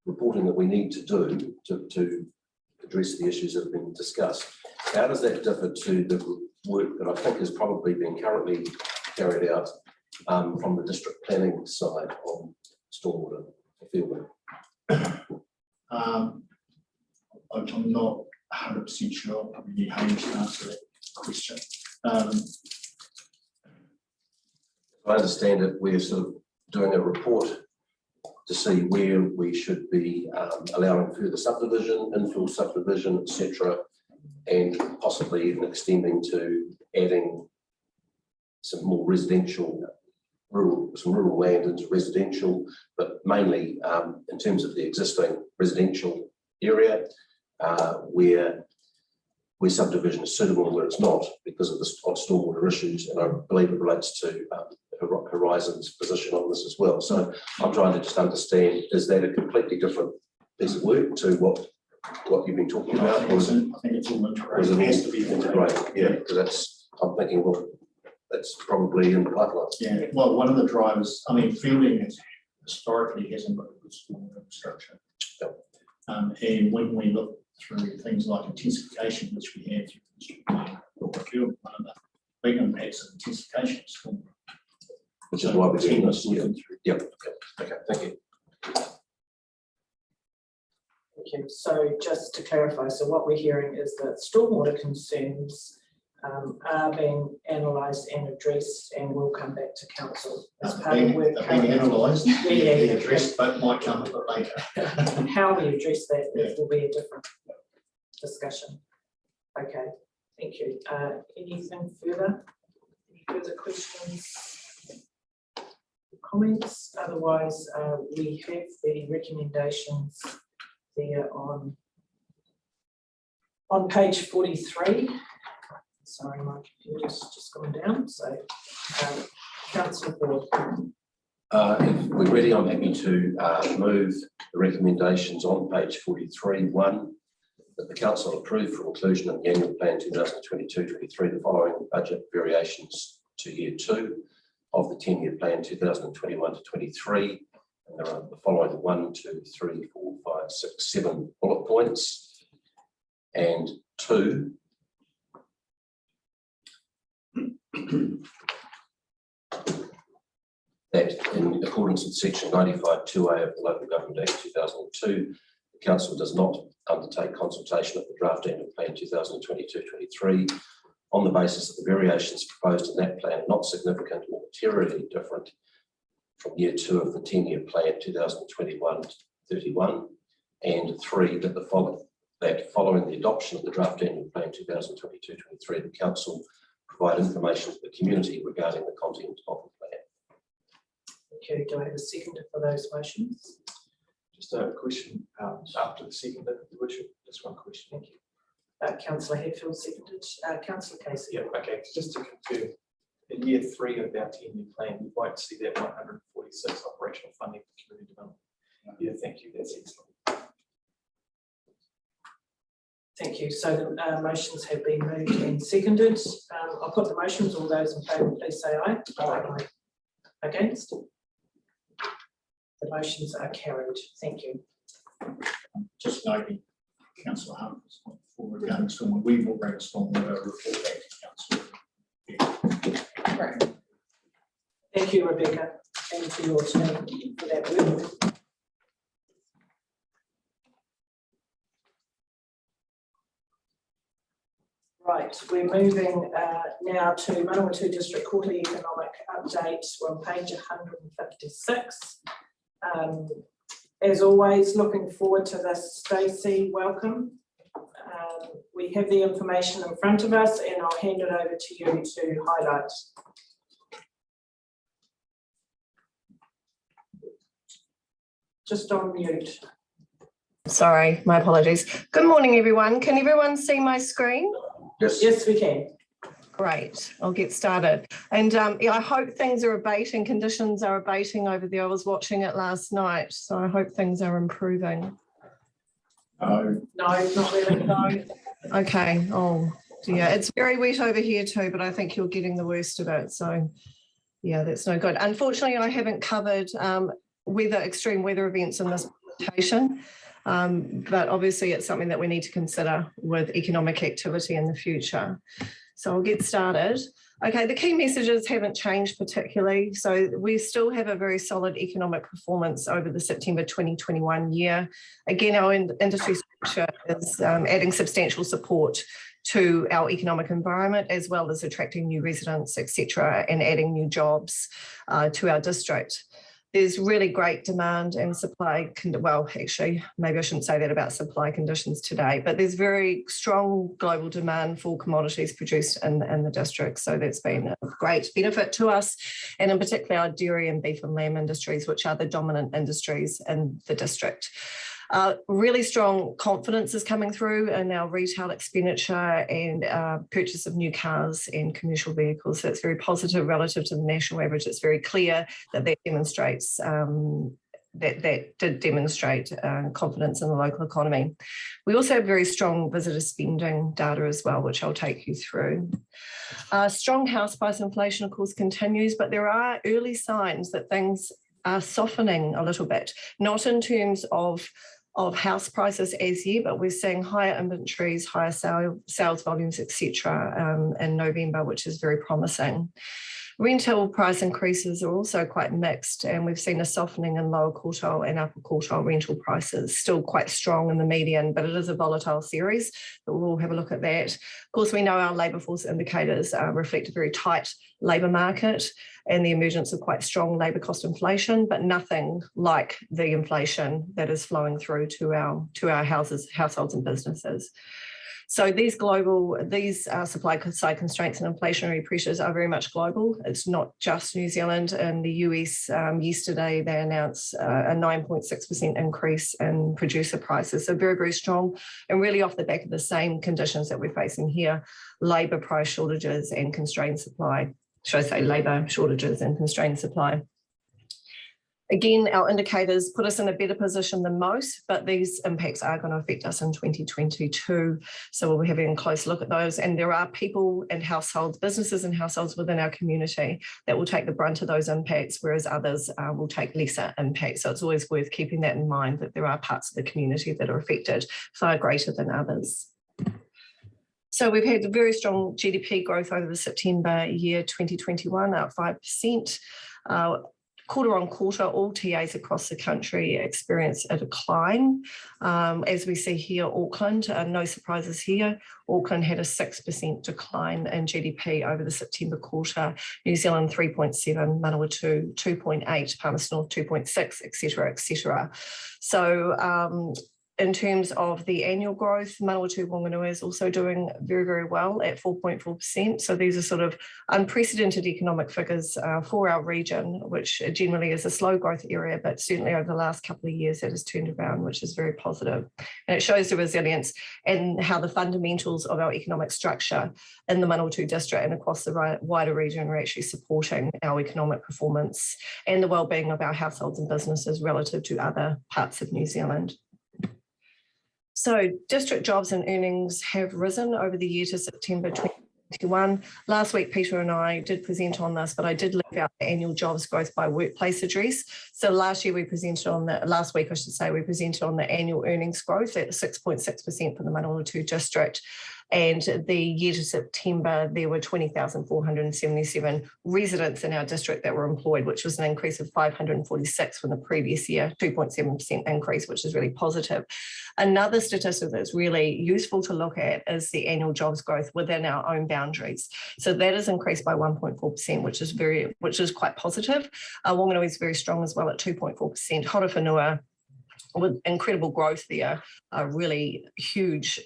reporting that we need to do to address the issues that have been discussed. How does that differ to the work that I think is probably being currently carried out from the district planning side on stormwater fielding? I'm not 100% sure. Probably need Hamish to answer that question. I understand that we're sort of doing a report to see where we should be allowing further subdivision, infill subdivision, etc., and possibly even extending to adding some more residential, rural land into residential, but mainly in terms of the existing residential area where subdivision is suitable and where it's not because of the stormwater issues, and I believe it relates to Horizon's position on this as well. So I'm trying to just understand, is that a completely different piece of work to what you've been talking about? I think it's all integrated. It has to be integrated. Yeah, because that's, I'm thinking, well, that's probably in the pipeline. Yeah, well, one of the drivers, I mean, fielding historically hasn't got a good stormwater infrastructure. Yep. And when we look through things like intensification, which we have through the district plan, one of the big impacts of intensification is stormwater. Which is why we're doing this. Yeah. Yep. Okay, thank you. Thank you. So just to clarify, so what we're hearing is that stormwater concerns are being analysed and addressed and will come back to council as part of work. They're being analysed, Yeah. addressed, but might come a bit later. How we address that will be a different discussion. Okay, thank you. Anything further? Any further questions? Comments? Otherwise, we have the recommendations there on page 43. Sorry, my computer's just gone down. So, Councillor Ford. If we're ready, I'm happy to move the recommendations on page 43. 1, that the council approve for inclusion in the annual plan 2022-23 the following budget variations to year 2 of the 10-year plan 2021-23. And there are the following 1, 2, 3, 4, 5, 6, 7 bullet points. And 2, that in accordance with section 95(2)(a) of the Local Government Act 2002, the council does not undertake consultation of the draft annual plan 2022-23 on the basis that the variations proposed in that plan are not significant or materially different from year 2 of the 10-year plan 2021-31, and 3, that following the adoption of the draft annual plan 2022-23, the council provide information to the community regarding the content of the plan. Okay, do I have a seconder for those motions? Just a question after the second, just one question. Thank you. Councillor Hatfield seconded. Councillor Casey. Yeah, okay. Just to confirm, in year 3 of our 10-year plan, we won't see that 146 operational funding for community development. Yeah, thank you. That's excellent. Thank you. So the motions have been moved and seconded. I'll put the motions. All those in favour, please say aye. Aye. Against? The motions are carried. Thank you. Just noting Councillor Hunt for regarding stormwater. We will bring a stormwater report back to council. Right. Thank you, Rebecca, and to your team for that work. Right, we're moving now to Manawatu District Quarterly Economic Update. We're on page 156. As always, looking forward to this. Stacey, welcome. We have the information in front of us and I'll hand it over to you to highlight. Just on mute. Sorry, my apologies. Good morning, everyone. Can everyone see my screen? Yes. Yes, we can. Great, I'll get started. And yeah, I hope things are abating, conditions are abating over there. I was watching it last night, so I hope things are improving. No, not really, no. Okay, oh dear. It's very wet over here too, but I think you're getting the worst of it. So yeah, that's no good. Unfortunately, I haven't covered extreme weather events in this presentation. But obviously it's something that we need to consider with economic activity in the future. So I'll get started. Okay, the key messages haven't changed particularly. So we still have a very solid economic performance over the September 2021 year. Again, our industry structure is adding substantial support to our economic environment, as well as attracting new residents, etc., and adding new jobs to our district. There's really great demand and supply, well, actually, maybe I shouldn't say that about supply conditions today, but there's very strong global demand for commodities produced in the district. So that's been a great benefit to us, and in particular our dairy and beef and lamb industries, which are the dominant industries in the district. Really strong confidence is coming through in our retail expenditure and purchase of new cars and commercial vehicles. So it's very positive relative to the national average. It's very clear that demonstrates that did demonstrate confidence in the local economy. We also have very strong visitor spending data as well, which I'll take you through. Strong house price inflation, of course, continues, but there are early signs that things are softening a little bit, not in terms of house prices as yet, but we're seeing higher inventories, higher sales volumes, etc. In November, which is very promising. Rental price increases are also quite mixed, and we've seen a softening in lower quartile and upper quartile rental prices, still quite strong in the median, but it is a volatile series, but we'll have a look at that. Of course, we know our labour force indicators reflect a very tight labour market and the emergence of quite strong labour cost inflation, but nothing like the inflation that is flowing through to our households and businesses. So these supply side constraints and inflationary pressures are very much global. It's not just New Zealand. In the US yesterday, they announced a 9.6% increase in producer prices. So very, very strong, and really off the back of the same conditions that we're facing here, labour price shortages and constrained supply. Should I say labour shortages and constrained supply. Again, our indicators put us in a better position than most, but these impacts are going to affect us in 2022. So we'll be having a close look at those. And there are people and households, businesses and households within our community that will take the brunt of those impacts, whereas others will take lesser impacts. So it's always worth keeping that in mind, that there are parts of the community that are affected far greater than others. So we've had very strong GDP growth over the September year 2021, up 5%. Quarter on quarter, all TAs across the country experienced a decline. As we see here, Auckland, no surprises here. Auckland had a 6% decline in GDP over the September quarter. New Zealand 3.7, Manawatu 2.8, Palmerston North 2.6, etc., etc. So in terms of the annual growth, Manawatu Whanganui is also doing very, very well at 4.4%. So these are sort of unprecedented economic figures for our region, which generally is a slow growth area, but certainly over the last couple of years that has turned around, which is very positive. And it shows the resilience and how the fundamentals of our economic structure in the Manawatu district and across the wider region are actually supporting our economic performance and the well-being of our households and businesses relative to other parts of New Zealand. So district jobs and earnings have risen over the year to September 2021. Last week, Peter and I did present on this, but I did leave out the annual jobs growth by workplace address. So last week, we presented on the annual earnings growth at 6.6% for the Manawatu district. And the year to September, there were 20,477 residents in our district that were employed, which was an increase of 546 from the previous year, 2.7% increase, which is really positive. Another statistic that's really useful to look at is the annual jobs growth within our own boundaries. So that has increased by 1.4%, which is quite positive. Whanganui is very strong as well at 2.4%. Horowhenua, with incredible growth there, a really huge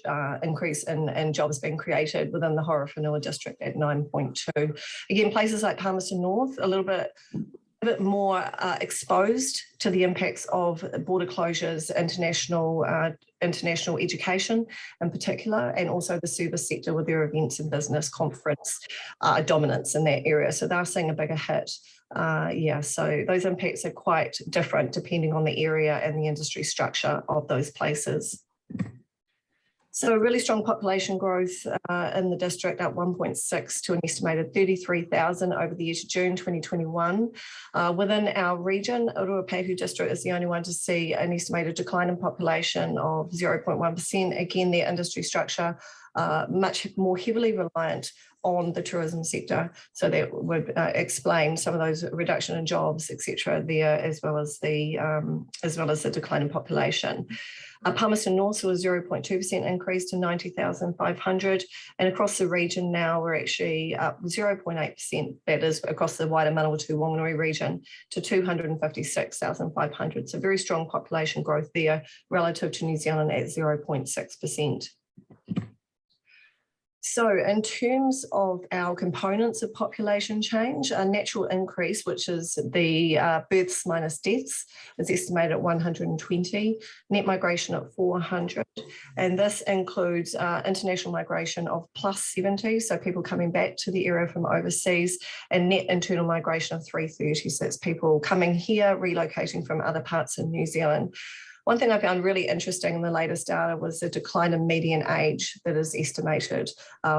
increase in jobs being created within the Horowhenua district at 9.2. Again, places like Palmerston North, a bit more exposed to the impacts of border closures, international education in particular, and also the service sector with their events and business conference dominance in that area. So they're seeing a bigger hit. So those impacts are quite different depending on the area and the industry structure of those places. So really strong population growth in the district, up 1.6 to an estimated 33,000 over the year to June 2021. Within our region, Ruapehu district is the only one to see an estimated decline in population of 0.1%. Again, their industry structure much more heavily reliant on the tourism sector. So that would explain some of those reduction in jobs, etc. there, as well as the decline in population. Palmerston North saw a 0.2% increase to 90,500, and across the region now we're actually up 0.8%, that is across the wider Manawatu Whanganui region, to 256,500. So very strong population growth there relative to New Zealand at 0.6%. So in terms of our components of population change, a natural increase, which is the births minus deaths, is estimated at 120, net migration at 400, and this includes international migration of plus 70, so people coming back to the area from overseas, and net internal migration of 330, so it's people coming here, relocating from other parts of New Zealand. One thing I found really interesting in the latest data was the decline in median age that is estimated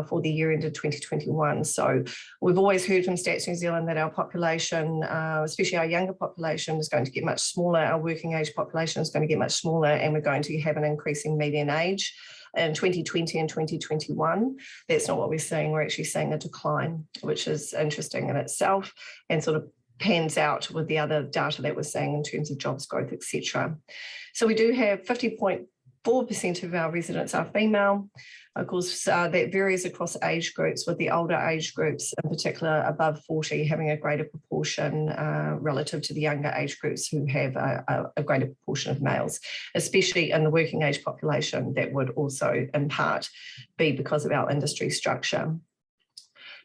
for the year ended 2021. So we've always heard from Stats New Zealand that our population, especially our younger population, is going to get much smaller. Our working age population is going to get much smaller, and we're going to have an increasing median age. In 2020 and 2021, that's not what we're seeing. We're actually seeing a decline, which is interesting in itself and sort of pans out with the other data that we're seeing in terms of jobs growth, etc. So we do have 50.4% of our residents are female. Of course, that varies across age groups, with the older age groups, in particular above 40, having a greater proportion relative to the younger age groups who have a greater proportion of males, especially in the working age population. That would also in part be because of our industry structure.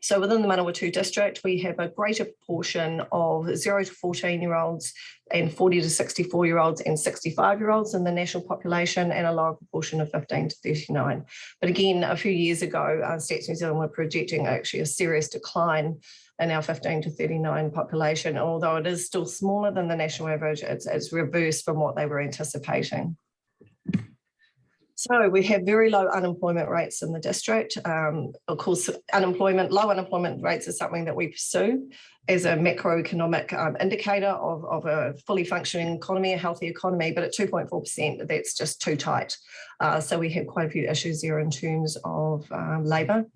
So within the Manawatu district, we have a greater proportion of 0 to 14-year-olds and 40 to 64-year-olds and 65-year-olds in the national population, and a lower proportion of 15 to 39. But again, a few years ago, Stats New Zealand were projecting actually a serious decline in our 15 to 39 population. Although it is still smaller than the national average, it's reversed from what they were anticipating. So we have very low unemployment rates in the district. Of course, low unemployment rates is something that we pursue as a macroeconomic indicator of a fully functioning economy, a healthy economy, but at 2.4%, that's just too tight. So we have quite a few issues there in terms of labour.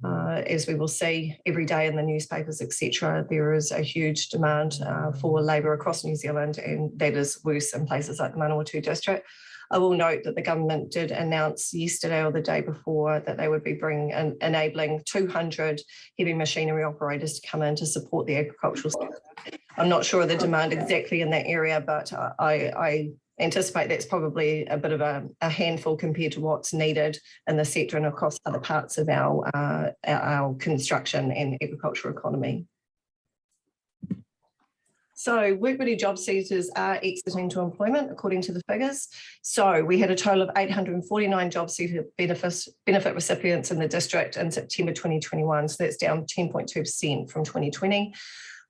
As we will see every day in the newspapers, etc., there is a huge demand for labour across New Zealand, and that is worse in places like the Manawatu district. I will note that the government did announce yesterday or the day before that they would be enabling 200 heavy machinery operators to come in to support the agricultural sector. I'm not sure of the demand exactly in that area, but I anticipate that's probably a bit of a handful compared to what's needed in the sector and across other parts of our construction and agricultural economy. So work-ready job seekers are exiting to employment according to the figures. So we had a total of 849 job seeker benefit recipients in the district in September 2021. So that's down 10.2% from 2020.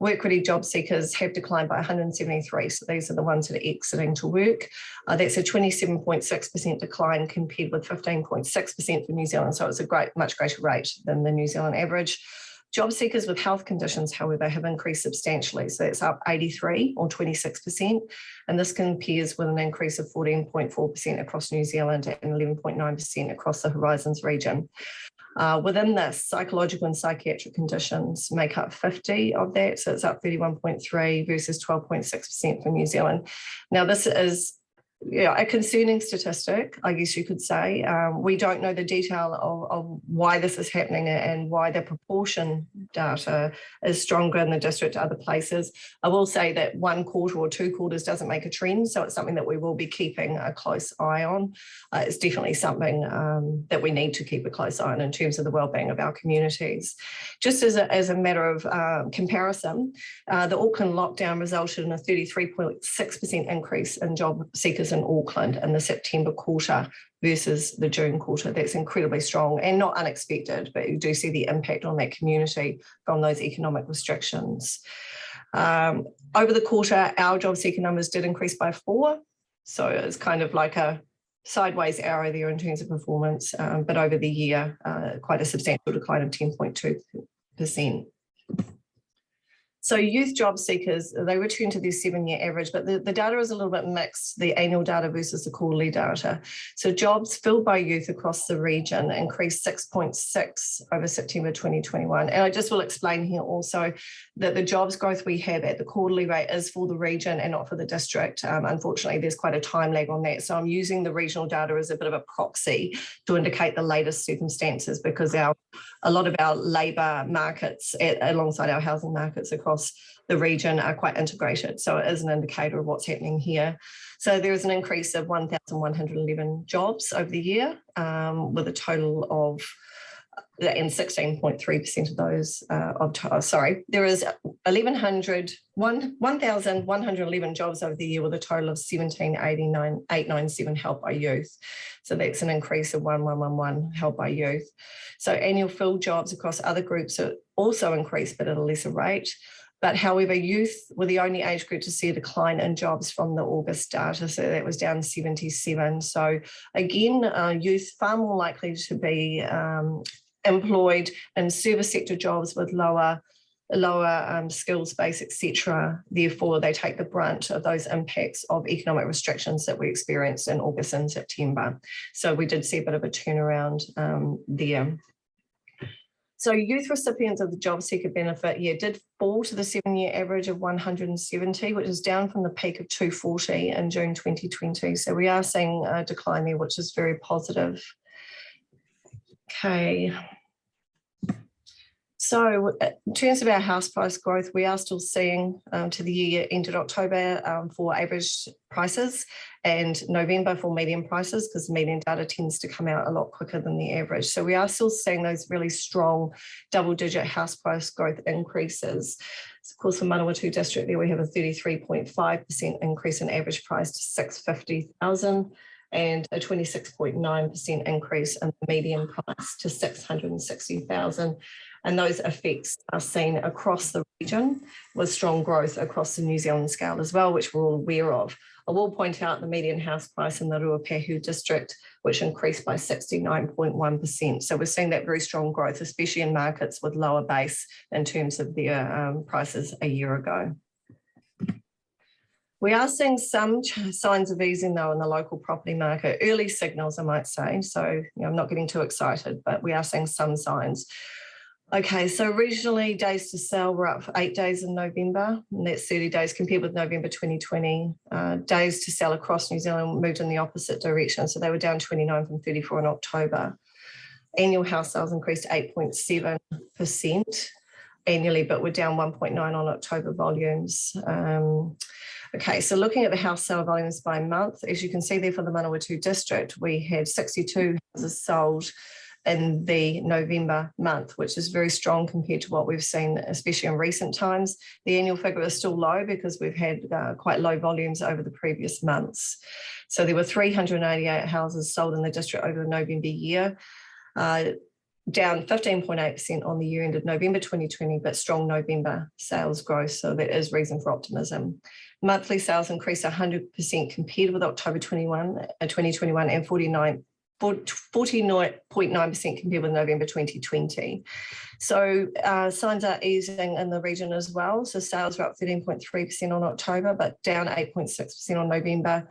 Work-ready job seekers have declined by 173. So these are the ones that are exiting to work. That's a 27.6% decline compared with 15.6% for New Zealand. So it's a much greater rate than the New Zealand average. Job seekers with health conditions, however, have increased substantially. So it's up 83 or 26%. And this compares with an increase of 14.4% across New Zealand and 11.9% across the Horizons region. Within this, psychological and psychiatric conditions make up 50 of that. So it's up 31.3 versus 12.6% for New Zealand. Now, this is a concerning statistic, I guess you could say. We don't know the detail of why this is happening and why the proportion data is stronger in the district to other places. I will say that 1 quarter or 2 quarters doesn't make a trend, so it's something that we will be keeping a close eye on. It's definitely something that we need to keep a close eye on in terms of the wellbeing of our communities. Just as a matter of comparison, the Auckland lockdown resulted in a 33.6% increase in job seekers in Auckland in the September quarter versus the June quarter. That's incredibly strong and not unexpected, but you do see the impact on that community from those economic restrictions. Over the quarter, our job seeker numbers did increase by 4. So it's kind of like a sideways arrow there in terms of performance, but over the year, quite a substantial decline of 10.2%. So youth job seekers, they return to their 7-year average, but the data is a little bit mixed, the annual data versus the quarterly data. So jobs filled by youth across the region increased 6.6 over September 2021. And I just will explain here also that the jobs growth we have at the quarterly rate is for the region and not for the district. Unfortunately, there's quite a time lag on that. So I'm using the regional data as a bit of a proxy to indicate the latest circumstances, because a lot of our labour markets alongside our housing markets across the region are quite integrated. So it is an indicator of what's happening here. So there is an increase of 1,111 jobs over the year, with a total of, and 16.3% of those, there is 1,111 jobs over the year with a total of 17,897 held by youth. So that's an increase of 1,111 held by youth. So annual filled jobs across other groups are also increased, but at a lesser rate. But however, youth were the only age group to see a decline in jobs from the August data. So that was down 77. So again, youth far more likely to be employed in service sector jobs with lower skills base, etc. Therefore, they take the brunt of those impacts of economic restrictions that we experienced in August and September. So we did see a bit of a turnaround there. So youth recipients of the job seeker benefit, did fall to the 7-year average of 170, which is down from the peak of 240 in June 2020. So we are seeing a decline there, which is very positive. Okay. So in terms of our house price growth, we are still seeing to the year ended October for average prices and November for median prices, because median data tends to come out a lot quicker than the average. So we are still seeing those really strong double-digit house price growth increases. So of course, for Manawatu district there, we have a 33.5% increase in average price to 650,000. And a 26.9% increase in the median price to 660,000. And those effects are seen across the region with strong growth across the New Zealand scale as well, which we're all aware of. I will point out the median house price in the Ruapehu district, which increased by 69.1%. So we're seeing that very strong growth, especially in markets with lower base in terms of their prices a year ago. We are seeing some signs of easing though in the local property market, early signals I might say, so I'm not getting too excited, but we are seeing some signs. Okay, so regionally days to sell were up for 8 days in November, and that's 30 days compared with November 2020. Days to sell across New Zealand moved in the opposite direction, so they were down 29 from 34 in October. Annual house sales increased 8.7% annually, but we're down 1.9 on October volumes. Okay, so looking at the house sale volumes by month, as you can see there for the Manawatu district, we had 62 houses sold in the November month, which is very strong compared to what we've seen, especially in recent times. The annual figure is still low because we've had quite low volumes over the previous months. So there were 388 houses sold in the district over the November year. down 15.8% on the year ended November 2020, but strong November sales growth. So there is reason for optimism. Monthly sales increased 100% compared with October 2021 and 49.9% compared with November 2020. So signs are easing in the region as well. So sales were up 13.3% on October, but down 8.6% on November.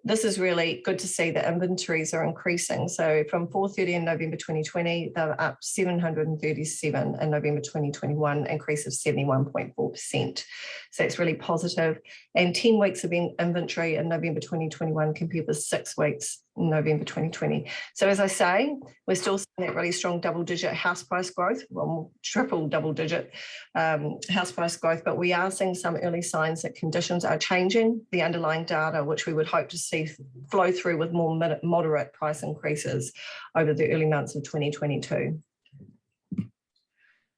This is really good to see that inventories are increasing. So from 430 in November 2020, they were up 737 in November 2021, increase of 71.4%. So it's really positive. And 10 weeks of inventory in November 2021 compared with 6 weeks in November 2020. So as I say, we're still seeing that really strong double-digit house price growth, well, triple double-digit house price growth, but we are seeing some early signs that conditions are changing the underlying data, which we would hope to see flow through with more moderate price increases over the early months of 2022.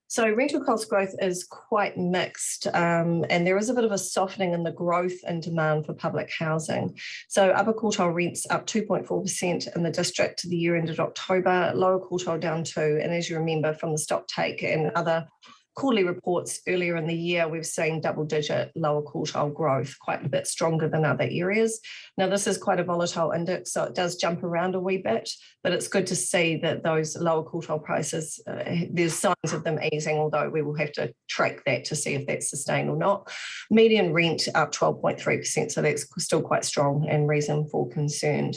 So rental cost growth is quite mixed, and there is a bit of a softening in the growth and demand for public housing. So upper quartile rents up 2.4% in the district to the year ended October, lower quartile down 2%. And as you remember from the stock take and other quarterly reports earlier in the year, we've seen double-digit lower quartile growth, quite a bit stronger than other areas. Now, this is quite a volatile index, so it does jump around a wee bit, but it's good to see that those lower quartile prices, there's signs of them easing, although we will have to track that to see if that's sustained or not. Median rent up 12.3%, so that's still quite strong and reason for concern.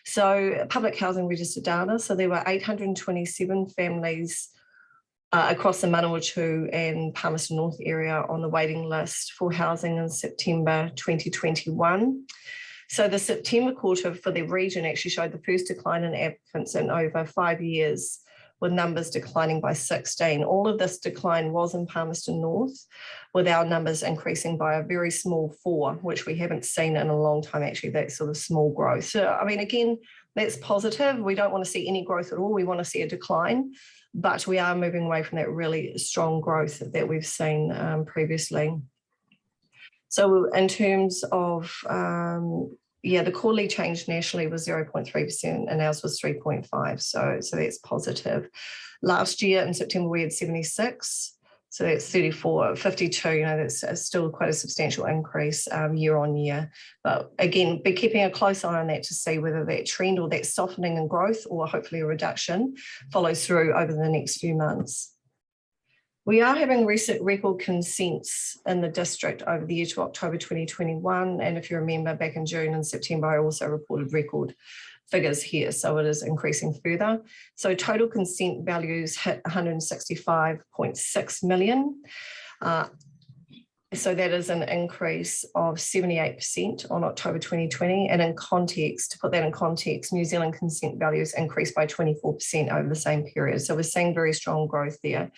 So public housing registered data, so there were 827 families across the Manawatu and Palmerston North area on the waiting list for housing in September 2021. So the September quarter for the region actually showed the first decline in applicants in over 5 years, with numbers declining by 16. All of this decline was in Palmerston North, with our numbers increasing by a very small 4, which we haven't seen in a long time, actually, that sort of small growth. So, I mean, again, that's positive. We don't want to see any growth at all. We want to see a decline, but we are moving away from that really strong growth that we've seen previously. So in terms of, the quarterly change nationally was 0.3% and ours was 3.5%. So that's positive. Last year in September, we had 76. So that's 34, 52, that's still quite a substantial increase year on year. But again, be keeping a close eye on that to see whether that trend or that softening in growth or hopefully a reduction follows through over the next few months. We are having recent record consents in the district over the year to October 2021. And if you remember back in June and September, I also reported record figures here, so it is increasing further. So total consent values hit 165.6 million. So that is an increase of 78% on October 2020. And in context, to put that in context, New Zealand consent values increased by 24% over the same period. So we're seeing very strong growth there.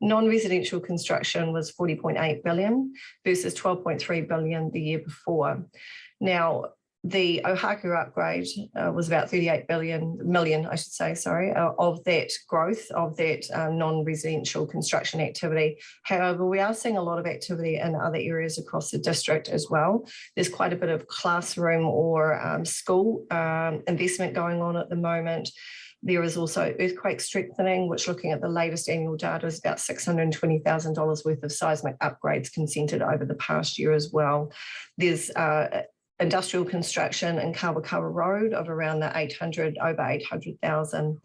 Non-residential construction was 40.8 billion versus 12.3 billion the year before. Now, the Oahu upgrade was about 38 million, of that growth, of that non-residential construction activity. However, we are seeing a lot of activity in other areas across the district as well. There's quite a bit of classroom or school investment going on at the moment. There is also earthquake strengthening, which looking at the latest annual data is about $620,000 worth of seismic upgrades consented over the past year as well. There's industrial construction in Kawakawa Road of around the over 800,000.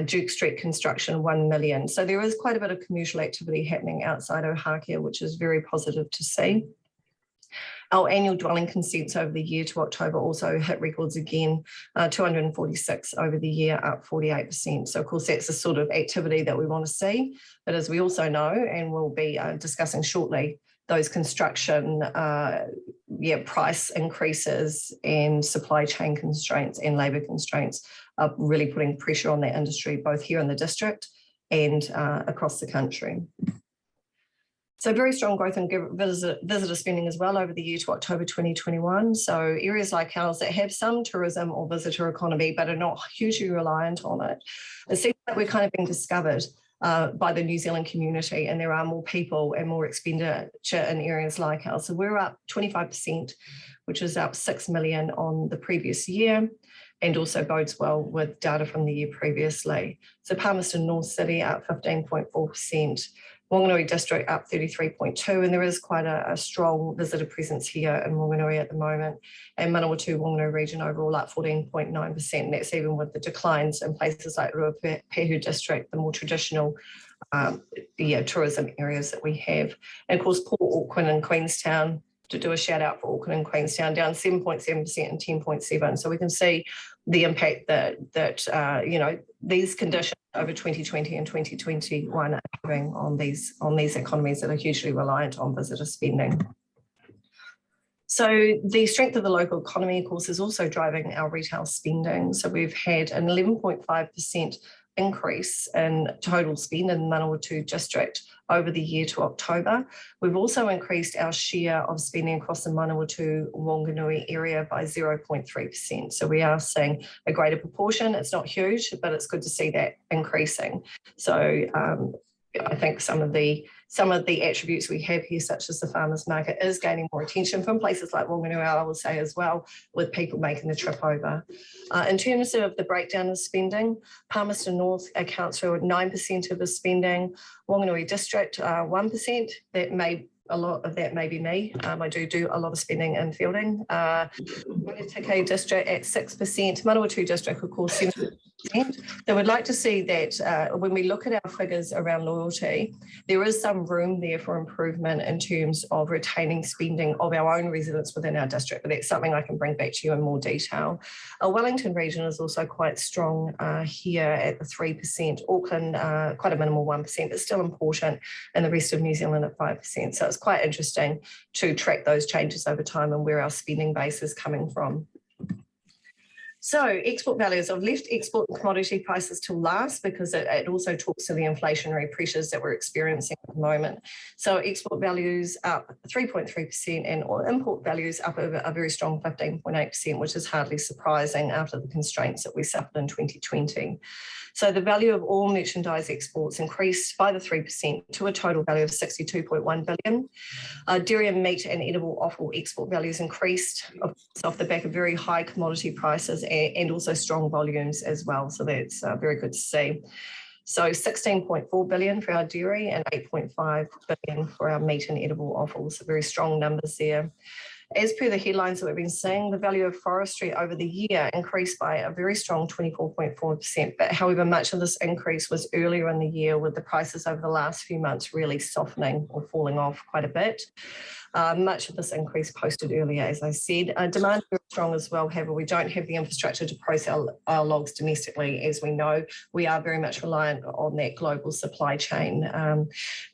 Duke Street construction, 1 million. So there is quite a bit of commercial activity happening outside Oahu, which is very positive to see. Our annual dwelling consents over the year to October also hit records again, 246 over the year, up 48%. So of course, that's the sort of activity that we want to see. But as we also know, and we'll be discussing shortly, those construction price increases and supply chain constraints and labour constraints are really putting pressure on that industry, both here in the district and across the country. So very strong growth in visitor spending as well over the year to October 2021. So areas like ours that have some tourism or visitor economy but are not hugely reliant on it, it seems like we're kind of being discovered by the New Zealand community, and there are more people and more expenditure in areas like ours. So we're up 25%, which is up 6 million on the previous year, and also bodes well with data from the year previously. So Palmerston North City up 15.4%, Whanganui District up 33.2%, and there is quite a strong visitor presence here in Whanganui at the moment, and Manawatu Whanganui region overall up 14.9%, and that's even with the declines in places like Ruapehu District, the more traditional tourism areas that we have. And of course, Port Auckland and Queenstown, to do a shout out for Auckland and Queenstown, down 7.7% and 10.7%. So we can see the impact that these conditions over 2020 and 2021 are having on these economies that are hugely reliant on visitor spending. So the strength of the local economy, of course, is also driving our retail spending. So we've had an 11.5% increase in total spend in the Manawatu district over the year to October. We've also increased our share of spending across the Manawatu Whanganui area by 0.3%. So we are seeing a greater proportion. It's not huge, but it's good to see that increasing. So I think some of the attributes we have here, such as the farmers market, is gaining more attention from places like Whanganui, I will say as well, with people making the trip over. In terms of the breakdown of spending, Palmerston North accounts for 9% of the spending, Whanganui District 1%. A lot of that may be me. I do a lot of spending in Fielding. Whangateke District at 6%, Manawatu District, of course, 7%. So we'd like to see that when we look at our figures around loyalty, there is some room there for improvement in terms of retaining spending of our own residents within our district, but that's something I can bring back to you in more detail. Our Wellington region is also quite strong here at the 3%, Auckland quite a minimal 1%, but still important, and the rest of New Zealand at 5%. So it's quite interesting to track those changes over time and where our spending base is coming from. So export values, I've left export and commodity prices till last because it also talks to the inflationary pressures that we're experiencing at the moment. So export values up 3.3% and import values up a very strong 15.8%, which is hardly surprising after the constraints that we suffered in 2020. So the value of all merchandise exports increased by the 3% to a total value of 62.1 billion. Dairy and meat and edible offal export values increased off the back of very high commodity prices and also strong volumes as well. So that's very good to see. So 16.4 billion for our dairy and 8.5 billion for our meat and edible offals. So very strong numbers there. As per the headlines that we've been seeing, the value of forestry over the year increased by a very strong 24.4%. But however, much of this increase was earlier in the year, with the prices over the last few months really softening or falling off quite a bit. Much of this increase posted earlier, as I said. Demand is very strong as well. However, we don't have the infrastructure to process our logs domestically. As we know, we are very much reliant on that global supply chain.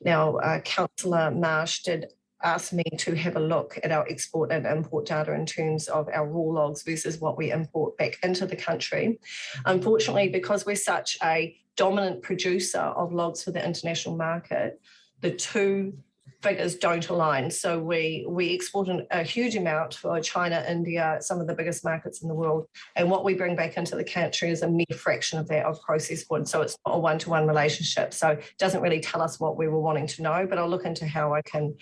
Now, Councillor Marsh did asked me to have a look at our export and import data in terms of our raw logs versus what we import back into the country. Unfortunately, because we're such a dominant producer of logs for the international market, the two figures don't align. So we export a huge amount for China, India, some of the biggest markets in the world. And what we bring back into the country is a mere fraction of that of processed wood. So it's not a one-to-one relationship. So it doesn't really tell us what we were wanting to know, but I'll look into how I can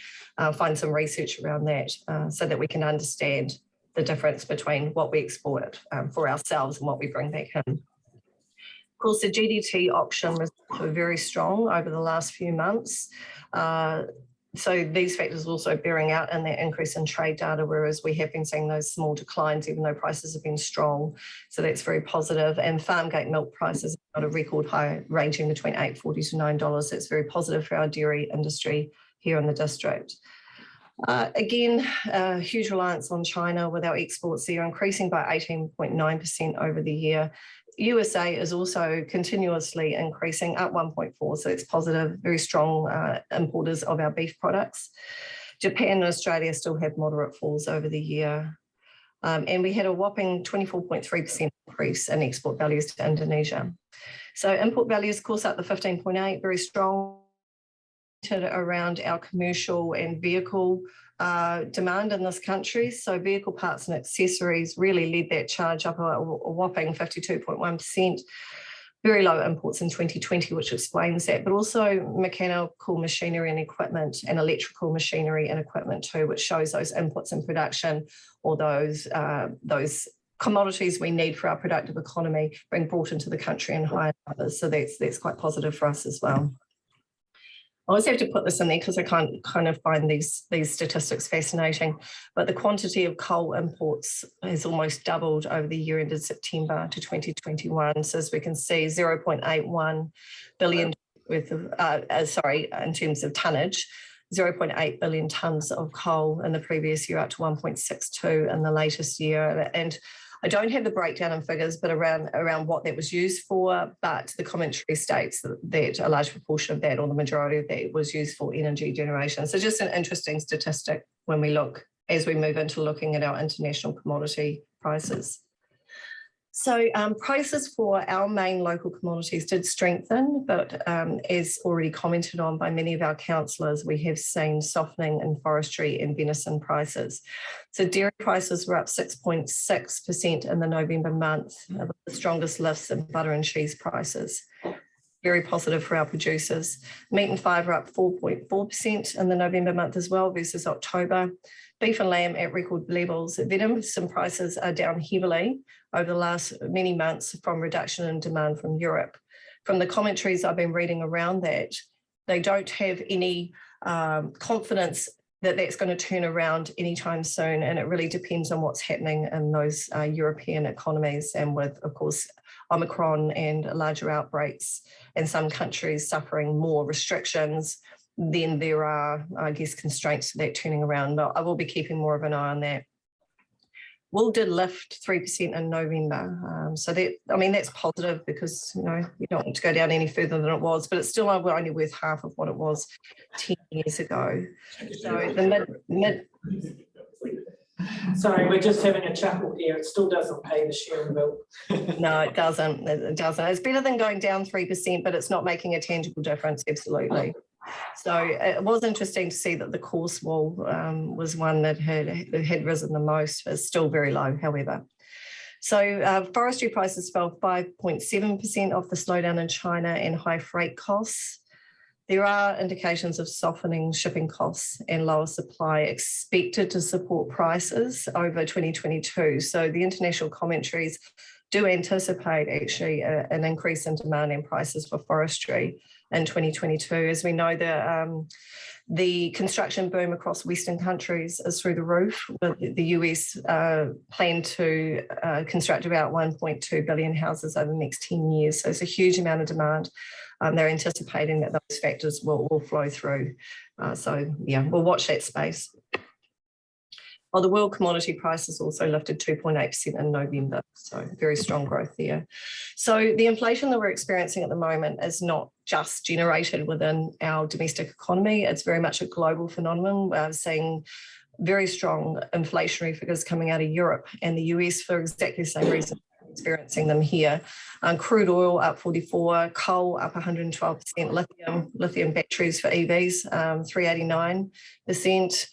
find some research around that so that we can understand the difference between what we export for ourselves and what we bring back in. Of course, the GDT auction was very strong over the last few months. So these factors are also bearing out in that increase in trade data, whereas we have been seeing those small declines, even though prices have been strong. So that's very positive. And farm gate milk prices are at a record high, ranging between $8.40 to $9. That's very positive for our dairy industry here in the district. Again, huge reliance on China with our exports there, increasing by 18.9% over the year. USA is also continuously increasing, up 1.4%, so it's positive, very strong importers of our beef products. Japan and Australia still have moderate falls over the year. And we had a whopping 24.3% increase in export values to Indonesia. So import values, of course, up to 15.8%, very strong around our commercial and vehicle demand in this country. So vehicle parts and accessories really led that charge up a whopping 52.1%. very low imports in 2020, which explains that, but also mechanical machinery and equipment and electrical machinery and equipment too, which shows those inputs in production, or those commodities we need for our productive economy being brought into the country in higher numbers. So that's quite positive for us as well. I always have to put this in there because I can't kind of find these statistics fascinating, but the quantity of coal imports has almost doubled over the year ended September to 2021. So as we can see, 0.81 billion worth of, in terms of tonnage, 0.8 billion tonnes of coal in the previous year, up to 1.62 in the latest year. And I don't have the breakdown in figures, but around what that was used for, but the commentary states that a large proportion of that, or the majority of that, was used for energy generation. So just an interesting statistic when we look, as we move into looking at our international commodity prices. So prices for our main local commodities did strengthen, but as already commented on by many of our councillors, we have seen softening in forestry and venison prices. So dairy prices were up 6.6% in the November month, the strongest lifts in butter and cheese prices. Very positive for our producers. Meat and fibre up 4.4% in the November month as well versus October. Beef and lamb at record levels. Venison prices are down heavily over the last many months from reduction in demand from Europe. From the commentaries I've been reading around that, they don't have any confidence that that's going to turn around anytime soon, and it really depends on what's happening in those European economies, and with, of course, Omicron and larger outbreaks and some countries suffering more restrictions, then there are, I guess, constraints to that turning around. But I will be keeping more of an eye on that. Wool did lift 3% in November. So that, I mean, that's positive because, you know, you don't want to go down any further than it was, but it's still only worth half of what it was 10 years ago. So the mid Sorry, we're just having a chuckle here. It still doesn't pay the sharing bill. No, it doesn't. It doesn't. It's better than going down 3%, but it's not making a tangible difference, absolutely. So it was interesting to see that the coarse wool was one that had risen the most. It's still very low, however. So forestry prices fell 5.7% off the slowdown in China and high freight costs. There are indications of softening shipping costs and lower supply expected to support prices over 2022. So the international commentaries do anticipate actually an increase in demand and prices for forestry in 2022. As we know, the construction boom across Western countries is through the roof. The US plan to construct about 1.2 billion houses over the next 10 years. So it's a huge amount of demand. They're anticipating that those factors will flow through. So yeah, we'll watch that space. Well, the world commodity prices also lifted 2.8% in November, so very strong growth there. So the inflation that we're experiencing at the moment is not just generated within our domestic economy, it's very much a global phenomenon. We're seeing very strong inflationary figures coming out of Europe and the US for exactly the same reason. Experiencing them here. Crude oil up 44%, coal up 112%, lithium batteries for EVs 389%.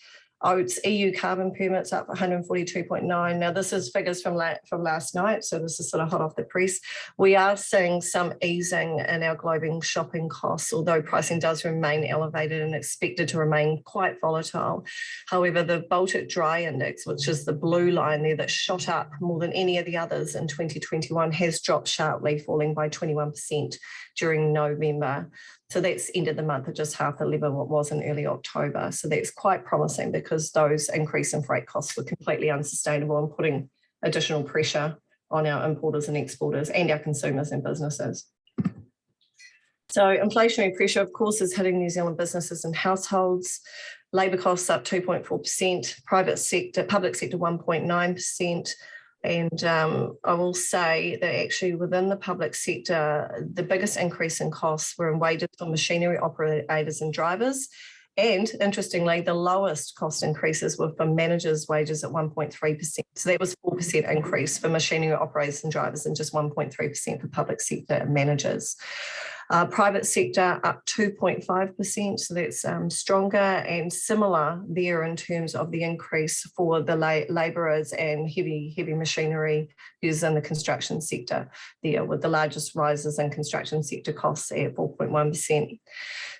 Oats EU carbon permits up 142.9%. Now this is figures from last night, so this is sort of hot off the press. We are seeing some easing in our global shopping costs, although pricing does remain elevated and expected to remain quite volatile. However, the Baltic Dry Index, which is the blue line there that shot up more than any of the others in 2021, has dropped sharply, falling by 21% during November. So that's ended the month at just half the level what was in early October. So that's quite promising because those increase in freight costs were completely unsustainable and putting additional pressure on our importers and exporters and our consumers and businesses. So inflationary pressure, of course, is hitting New Zealand businesses and households. Labour costs up 2.4%, public sector 1.9%. And I will say that actually within the public sector, the biggest increase in costs were in wages for machinery operators and drivers. And interestingly, the lowest cost increases were for managers' wages at 1.3%. So that was 4% increase for machinery operators and drivers and just 1.3% for public sector managers. Private sector up 2.5%, so that's stronger, and similar there in terms of the increase for the labourers and heavy machinery used in the construction sector there, with the largest rises in construction sector costs at 4.1%.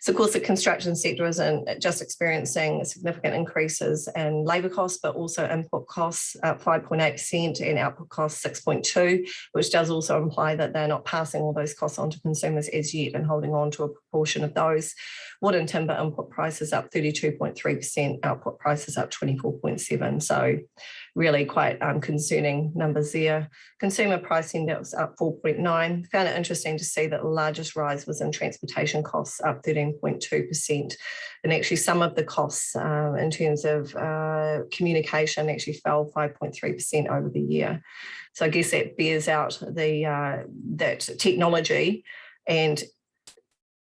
So of course the construction sector isn't just experiencing significant increases in labour costs, but also input costs up 5.8% and output costs 6.2%, which does also imply that they're not passing all those costs on to consumers as yet and holding on to a proportion of those. Wood and timber input prices up 32.3%, output prices up 24.7%. So really quite concerning numbers there. Consumer price index up 4.9%. Found it interesting to see that the largest rise was in transportation costs, up 13.2%. And actually some of the costs in terms of communication actually fell 5.3% over the year. So I guess that bears out that technology and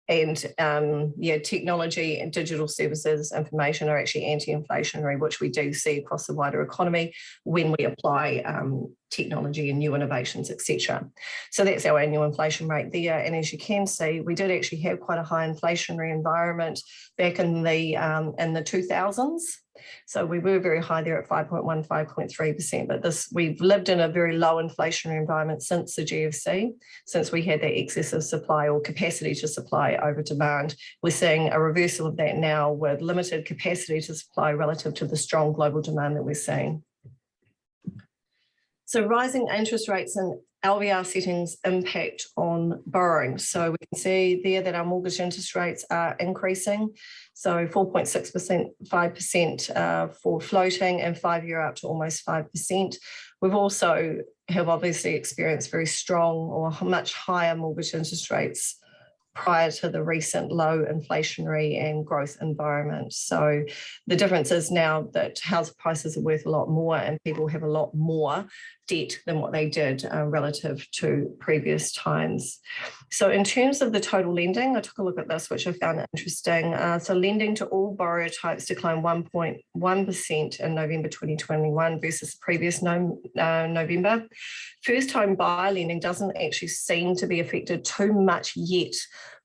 technology and digital services information are actually anti-inflationary, which we do see across the wider economy when we apply technology and new innovations, etc. So that's our annual inflation rate there. And as you can see, we did actually have quite a high inflationary environment back in the 2000s. So we were very high there at 5.1, 5.3%, but we've lived in a very low inflationary environment since the GFC, since we had that excessive supply or capacity to supply over demand. We're seeing a reversal of that now with limited capacity to supply relative to the strong global demand that we're seeing. So rising interest rates and LVR settings impact on borrowing. So we can see there that our mortgage interest rates are increasing. So 4.6%, 5% for floating, and 5-year up to almost 5%. We've also have obviously experienced very strong or much higher mortgage interest rates prior to the recent low inflationary and growth environment. So the difference is now that house prices are worth a lot more and people have a lot more debt than what they did relative to previous times. So in terms of the total lending, I took a look at this, which I found interesting. So lending to all borrower types declined 1.1% in November 2021 versus the previous November. First home buyer lending doesn't actually seem to be affected too much yet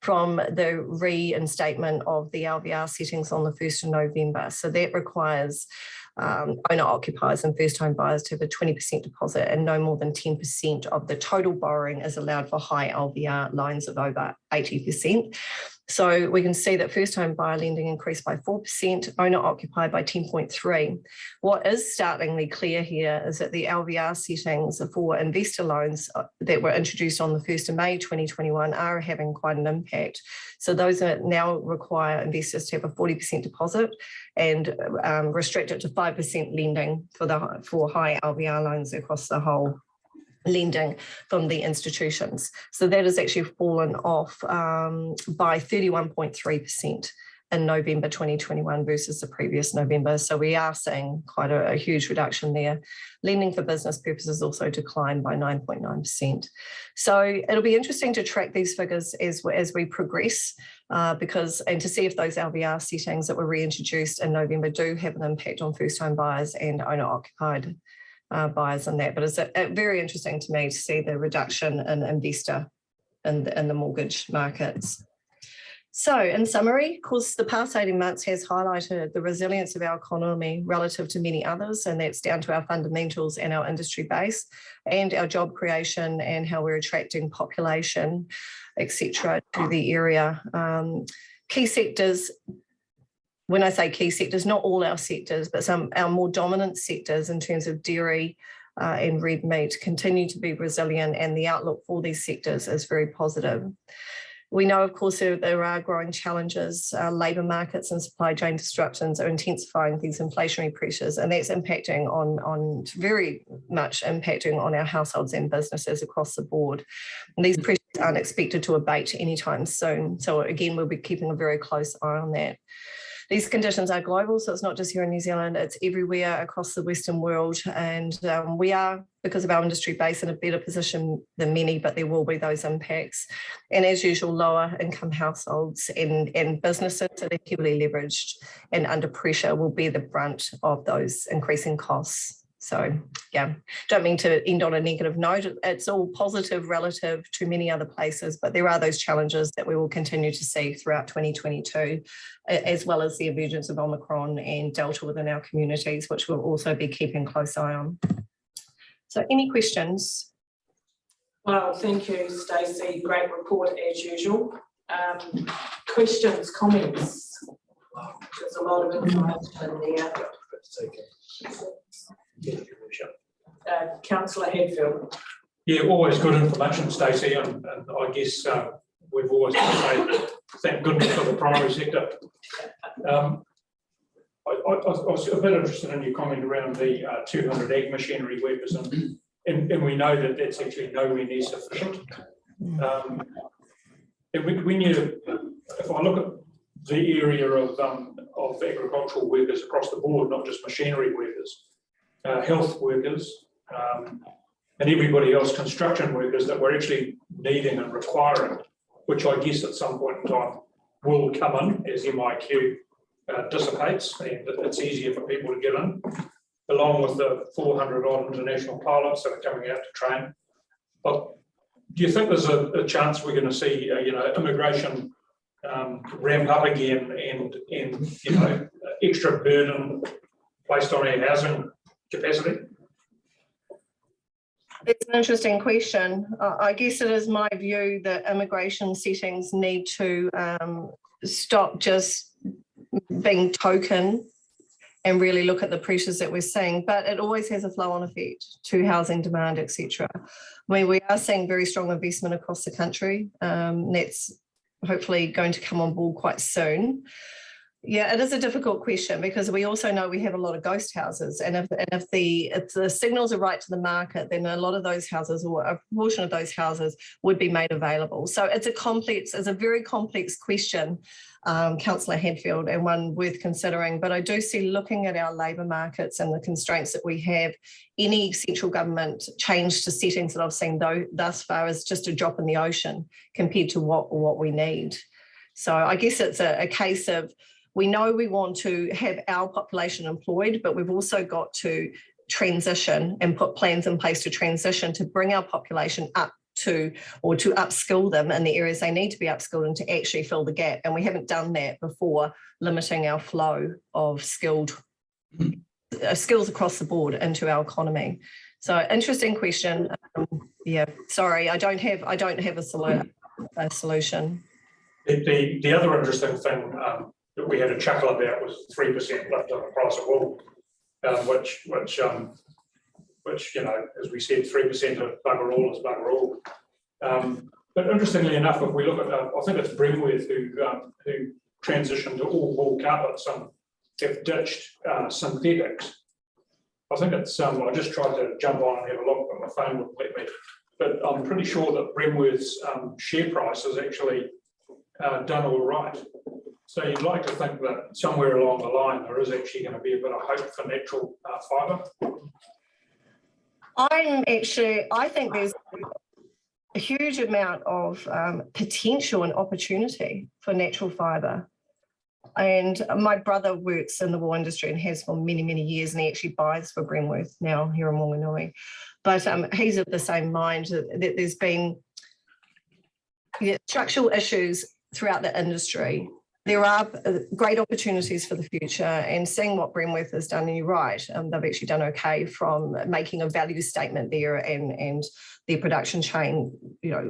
from the reinstatement of the LVR settings on the 1st of November. So that requires owner occupiers and first home buyers to have a 20% deposit, and no more than 10% of the total borrowing is allowed for high LVR loans of over 80%. So we can see that first home buyer lending increased by 4%, owner occupied by 10.3%. What is startlingly clear here is that the LVR settings for investor loans that were introduced on the 1st of May 2021 are having quite an impact. So those are now require investors to have a 40% deposit and restrict it to 5% lending for high LVR loans across the whole lending from the institutions. So that has actually fallen off by 31.3% in November 2021 versus the previous November. So we are seeing quite a huge reduction there. Lending for business purposes also declined by 9.9%. So it'll be interesting to track these figures as we progress and to see if those LVR settings that were reintroduced in November do have an impact on first home buyers and owner occupied buyers and that. But it's very interesting to me to see the reduction in investor in the mortgage markets. So in summary, of course, the past 18 months has highlighted the resilience of our economy relative to many others, and that's down to our fundamentals and our industry base and our job creation and how we're attracting population, etc., to the area. Key sectors, when I say key sectors, not all our sectors, but our more dominant sectors in terms of dairy and red meat continue to be resilient, and the outlook for these sectors is very positive. We know, of course, there are growing challenges. Labour markets and supply chain disruptions are intensifying these inflationary pressures, and that's impacting very much impacting on our households and businesses across the board. And these pressures aren't expected to abate anytime soon. So again, we'll be keeping a very close eye on that. These conditions are global, so it's not just here in New Zealand, it's everywhere across the Western world. And we are, because of our industry base, in a better position than many, but there will be those impacts. And as usual, lower income households and businesses that are heavily leveraged and under pressure will bear the brunt of those increasing costs. So yeah, don't mean to end on a negative note. It's all positive relative to many other places, but there are those challenges that we will continue to see throughout 2022, as well as the emergence of Omicron and Delta within our communities, which we'll also be keeping a close eye on. So any questions? Well, thank you, Stacey. Great report as usual. Questions, comments? There's a lot of information in there. Councillor Hadfield. Yeah, always good information, Stacey, and I guess we've always got to say thank goodness for the primary sector. I was a bit interested in your comment around the 200 ag machinery workers, and we know that that's actually nowhere near sufficient. If I look at the area of agricultural workers across the board, not just machinery workers, health workers, and everybody else, construction workers that we're actually needing and requiring, which I guess at some point in time will come in as MIQ dissipates and it's easier for people to get in, along with the 400 odd international pilots that are coming out to train. But do you think there's a chance we're going to see immigration ramp up again and extra burden placed on our housing capacity? It's an interesting question. I guess it is my view that immigration settings need to stop just being token and really look at the pressures that we're seeing, but it always has a flow-on effect to housing demand, etc. I mean, we are seeing very strong investment across the country. That's hopefully going to come on board quite soon. Yeah, it is a difficult question because we also know we have a lot of ghost houses, and if the signals are right to the market, then a lot of those houses, or a proportion of those houses, would be made available. So it's a very complex question, Councillor Hadfield, and one worth considering. But I do see, looking at our labour markets and the constraints that we have, any central government change to settings that I've seen thus far is just a drop in the ocean compared to what we need. So I guess it's a case of, we know we want to have our population employed, but we've also got to transition and put plans in place to transition to bring our population up to, or to upskill them in the areas they need to be upskilled and to actually fill the gap. And we haven't done that before, limiting our flow of skills across the board into our economy. So interesting question. Yeah, sorry, I don't have a solution. The other interesting thing that we had a chuckle about was 3% lift on the price of wool, which as we said, 3% of bugger all is bugger all. But interestingly enough, if we look at, I think it's Bremworth who transitioned to all wool carpets and have ditched synthetics. I think it's, I just tried to jump on and have a look, but my phone wouldn't let me. But I'm pretty sure that Bremworth's share price has actually done all right. So you'd like to think that somewhere along the line there is actually going to be a bit of hope for natural fibre. I think there's a huge amount of potential and opportunity for natural fibre. And my brother works in the wool industry and has for many, many years, and he actually buys for Bremworth now here in Wanganui. But he's of the same mind that there's been structural issues throughout the industry. There are great opportunities for the future, and seeing what Bremworth has done, and you're right, they've actually done okay from making a value statement there and their production chain,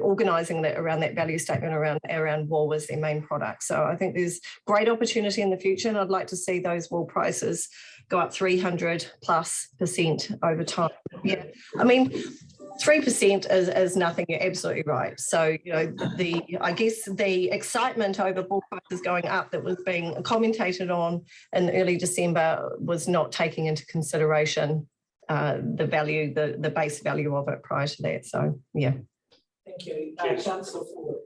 organising that around that value statement around wool was their main product. So I think there's great opportunity in the future, and I'd like to see those wool prices go up 300+% over time. Yeah, I mean, 3% is nothing. You're absolutely right. So, I guess the excitement over wool prices going up that was being commentated on in early December was not taking into consideration the value, the base value of it prior to that. So, yeah. Thank you. Councillor Ford.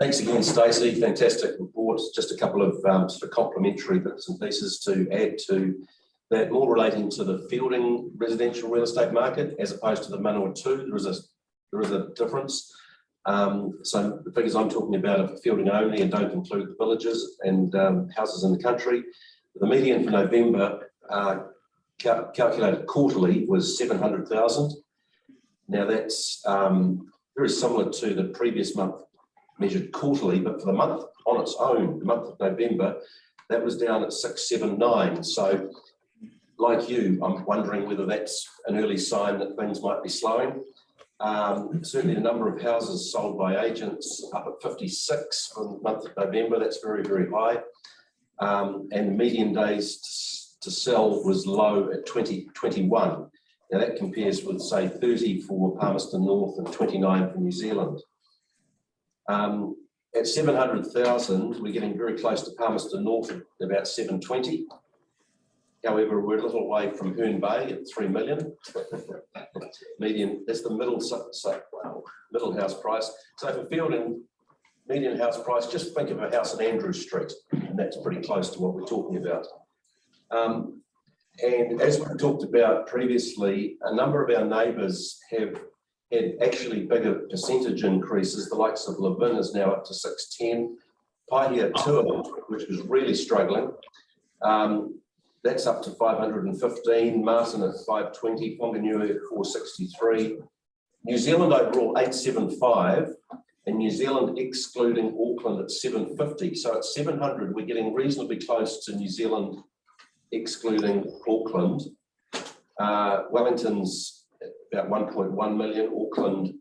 Thanks again, Stacey. Fantastic report. Just a couple of sort of complementary bits and pieces to add to that, more relating to the Fielding residential real estate market as opposed to the Manawatu. There is a difference. So the figures I'm talking about are for Fielding only and don't include the villages and houses in the country. The median for November calculated quarterly was 700,000. Now that's very similar to the previous month measured quarterly, but for the month on its own, the month of November, that was down at 679. So like you, I'm wondering whether that's an early sign that things might be slowing. Certainly the number of houses sold by agents up at 56 for the month of November, that's very, very high. And the median days to sell was low at 21. Now that compares with say 30 for Palmerston North and 29 for New Zealand. At 700,000, we're getting very close to Palmerston North at about 720. However, we're a little away from Herne Bay at 3 million. Median, that's the middle house price. So for Fielding, median house price, just think of a house in Andrew Street, and that's pretty close to what we're talking about. And as we talked about previously, a number of our neighbours have had actually bigger percentage increases. The likes of Levin is now up to 610. Paihia Tour, which was really struggling, that's up to 515. Martin at 520. Whanganui at 463. New Zealand overall 875, and New Zealand excluding Auckland at 750. So at 700, we're getting reasonably close to New Zealand excluding Auckland. Wellington's about 1.1 million, Auckland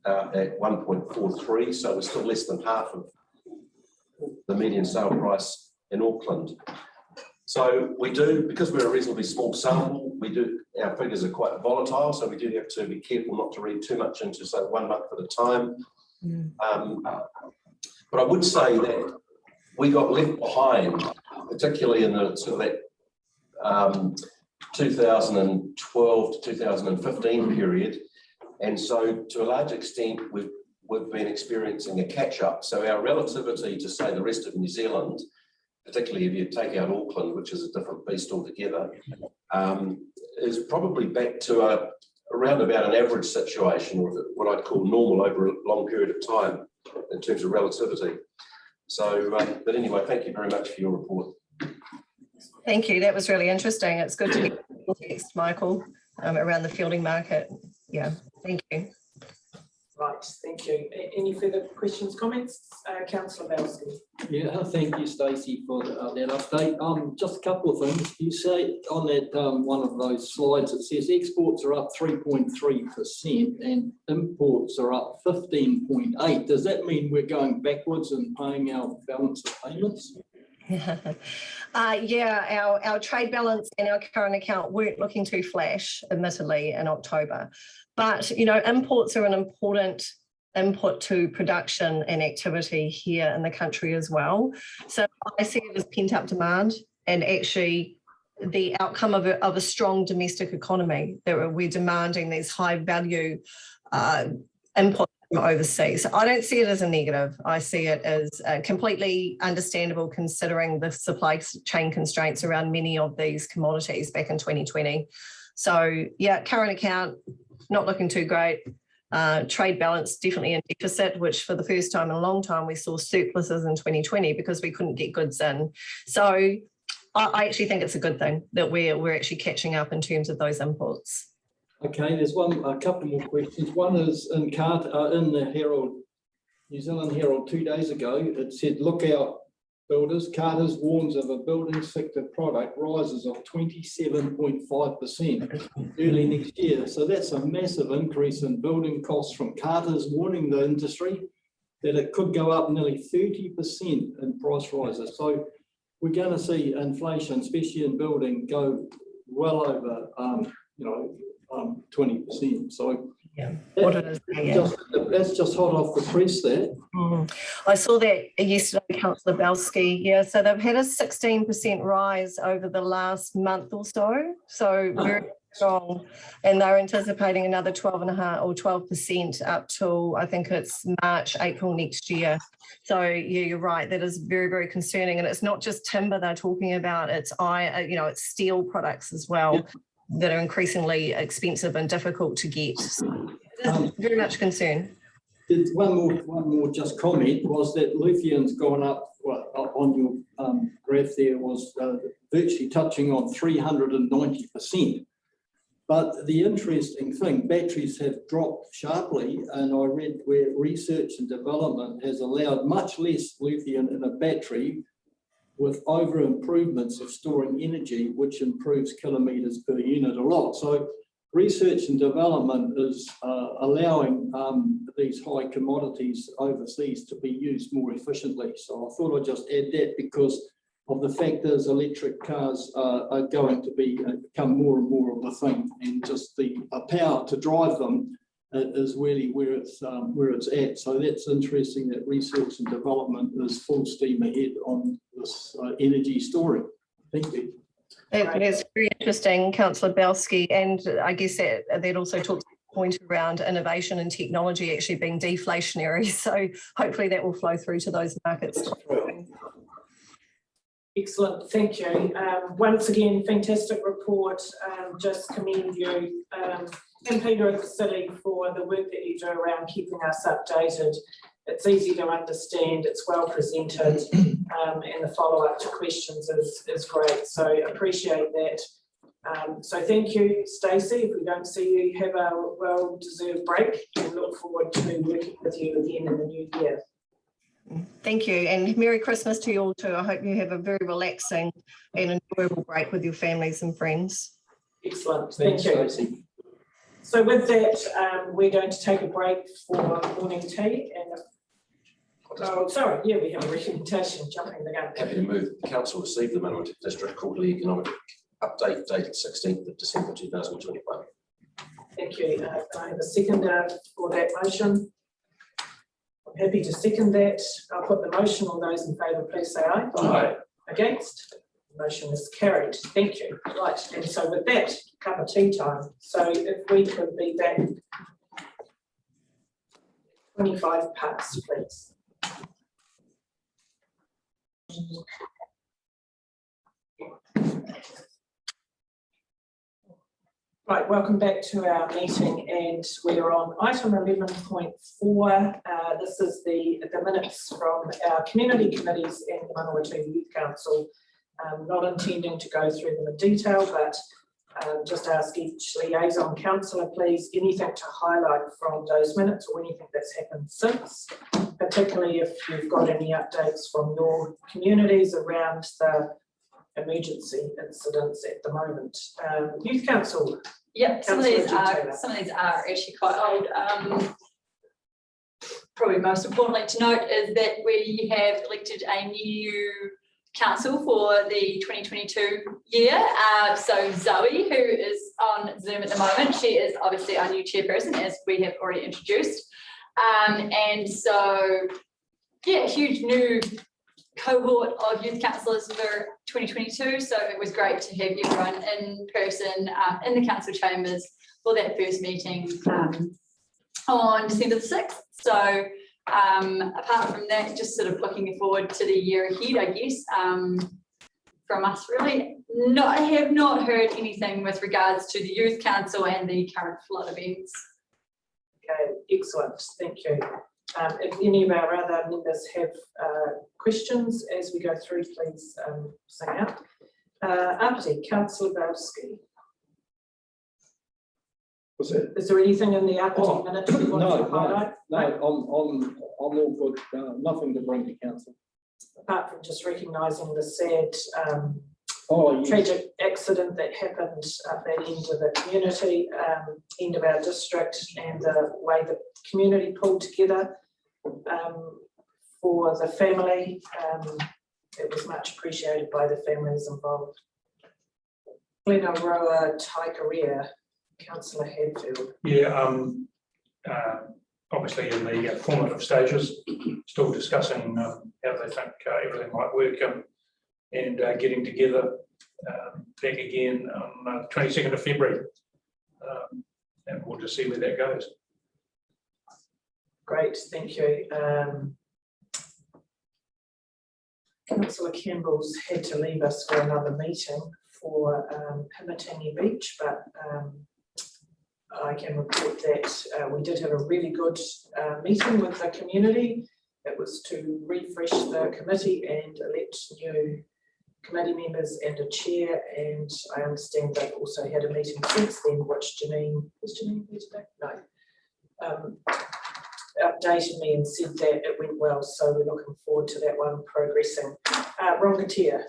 at 1.43, so we're still less than half of the median sale price in Auckland. So we do, because we're a reasonably small sample, our figures are quite volatile, so we do have to be careful not to read too much into, say, 1 month at a time. But I would say that we got left behind, particularly in the sort of that 2012 to 2015 period. And so to a large extent, we've been experiencing a catch up. So our relativity to say the rest of New Zealand, particularly if you take out Auckland, which is a different beast altogether, is probably back to around about an average situation, or what I'd call normal over a long period of time in terms of relativity. So, but anyway, thank you very much for your report. Thank you. That was really interesting. It's good to get context, Michael, around the Fielding market. Yeah, thank you. Right, thank you. Any further questions, comments? Councillor Belsky. Yeah, thank you, Stacey, for that update. Just a couple of things. You say on that one of those slides, it says exports are up 3.3% and imports are up 15.8%. Does that mean we're going backwards and paying our balance of payments? Yeah, our trade balance and our current account weren't looking too flash, admittedly, in October. But, you know, imports are an important input to production and activity here in the country as well. So I see it as pent-up demand and actually the outcome of a strong domestic economy that we're demanding these high-value inputs from overseas. So I don't see it as a negative. I see it as completely understandable considering the supply chain constraints around many of these commodities back in 2020. So yeah, current account, not looking too great. Trade balance definitely in deficit, which for the first time in a long time we saw surpluses in 2020 because we couldn't get goods in. So I actually think it's a good thing that we're actually catching up in terms of those imports. Okay, there's a couple more questions. One is in the Herald, New Zealand Herald 2 days ago, it said, look out builders, Carter's warns of a building sector product rises of 27.5% early next year. So that's a massive increase in building costs from Carter's warning the industry that it could go up nearly 30% in price rises. So we're going to see inflation, especially in building, go well over, 20%. So yeah, that's just hot off the press there. I saw that yesterday, Councillor Belsky. Yeah, so they've had a 16% rise over the last month or so. So very strong, and they're anticipating another 12.5% or 12% up till I think it's March, April next year. So yeah, you're right. That is very, very concerning, and it's not just timber they're talking about. It's it's steel products as well. Yeah. That are increasingly expensive and difficult to get. So very much concern. One more just comment was that lithium's gone up well, on your graph there was virtually touching on 390%. But the interesting thing, batteries have dropped sharply, and I read where research and development has allowed much less lithium in a battery with over improvements of storing energy, which improves kilometres per unit a lot. So research and development is allowing these high commodities overseas to be used more efficiently. So I thought I'd just add that, because of the fact that electric cars are going to become more and more of a thing, and just the power to drive them is really where it's at. So that's interesting that research and development is full steam ahead on this energy storing. Thank you. That's very interesting, Councillor Belsky, and I guess that also talks to the point around innovation and technology actually being deflationary. So hopefully that will flow through to those markets. Excellent, thank you. Once again, fantastic report. Just commend you and Peter of the City for the work that you do around keeping us updated. It's easy to understand, it's well presented, and the follow-up to questions is great. So appreciate that. So thank you, Stacey. If we don't see you, have a well-deserved break, and look forward to working with you again in the new year. Thank you, and Merry Christmas to you all too. I hope you have a very relaxing and enjoyable break with your families and friends. Excellent, thank you. Stacey. So with that, we're going to take a break for morning tea. And oh, sorry, yeah, we have a recommendation, jumping the gun. Happy to move. The council received the Manawa District Quarterly Economic Update dated 16th of December 2021. Thank you. I have a seconder for that motion. I'm happy to second that. I'll put the motion. All those in favour, please say aye. Aye. Against? The motion is carried. Thank you. Right, and so with that, cup of tea time. So if we could be back 25 past, please. Right, welcome back to our meeting, and we're on item 11.4. This is the minutes from our community committees and the Manawatu Youth Council. Not intending to go through them in detail, but just ask each liaison councillor, please, anything to highlight from those minutes or anything that's happened since, particularly if you've got any updates from your communities around the emergency incidents at the moment. Youth Council. Yeah, some of these are actually quite old. Probably most importantly to note is that we have elected a new council for the 2022 year. So Zoe, who is on Zoom at the moment, she is obviously our new chairperson, as we have already introduced. And so, yeah, huge new cohort of youth councillors for 2022. So it was great to have everyone in person in the council chambers for that first meeting on December the 6th. So apart from that, just sort of looking forward to the year ahead, I guess, from us really. I have not heard anything with regards to the youth council and the current flood events. Okay, excellent, thank you. If any of our other members have questions as we go through, please sing out. Apathy, Councillor Belsky. What's that? Is there anything in the apathy minute you want to highlight? No, I'm all good. Nothing to bring to council. Apart from just recognising the sad yes, tragic accident that happened at the end of the community, end of our district, and the way the community pulled together for the family. It was much appreciated by the families involved. Glenaroa Taikaria, Councillor Hadfield. Yeah, obviously in the formative stages, still discussing how they think everything might work, and getting together back again on the 22nd of February. And we'll just see where that goes. Great, thank you. Councillor Campbell's had to leave us for another meeting for Hamatangi Beach, but I can report that we did have a really good meeting with the community. It was to refresh the committee and elect new committee members and a chair, and I understand they've also had a meeting since then, which Janine, was Janine here today? No. Updated me and said that it went well, so we're looking forward to that one progressing. Rongatia.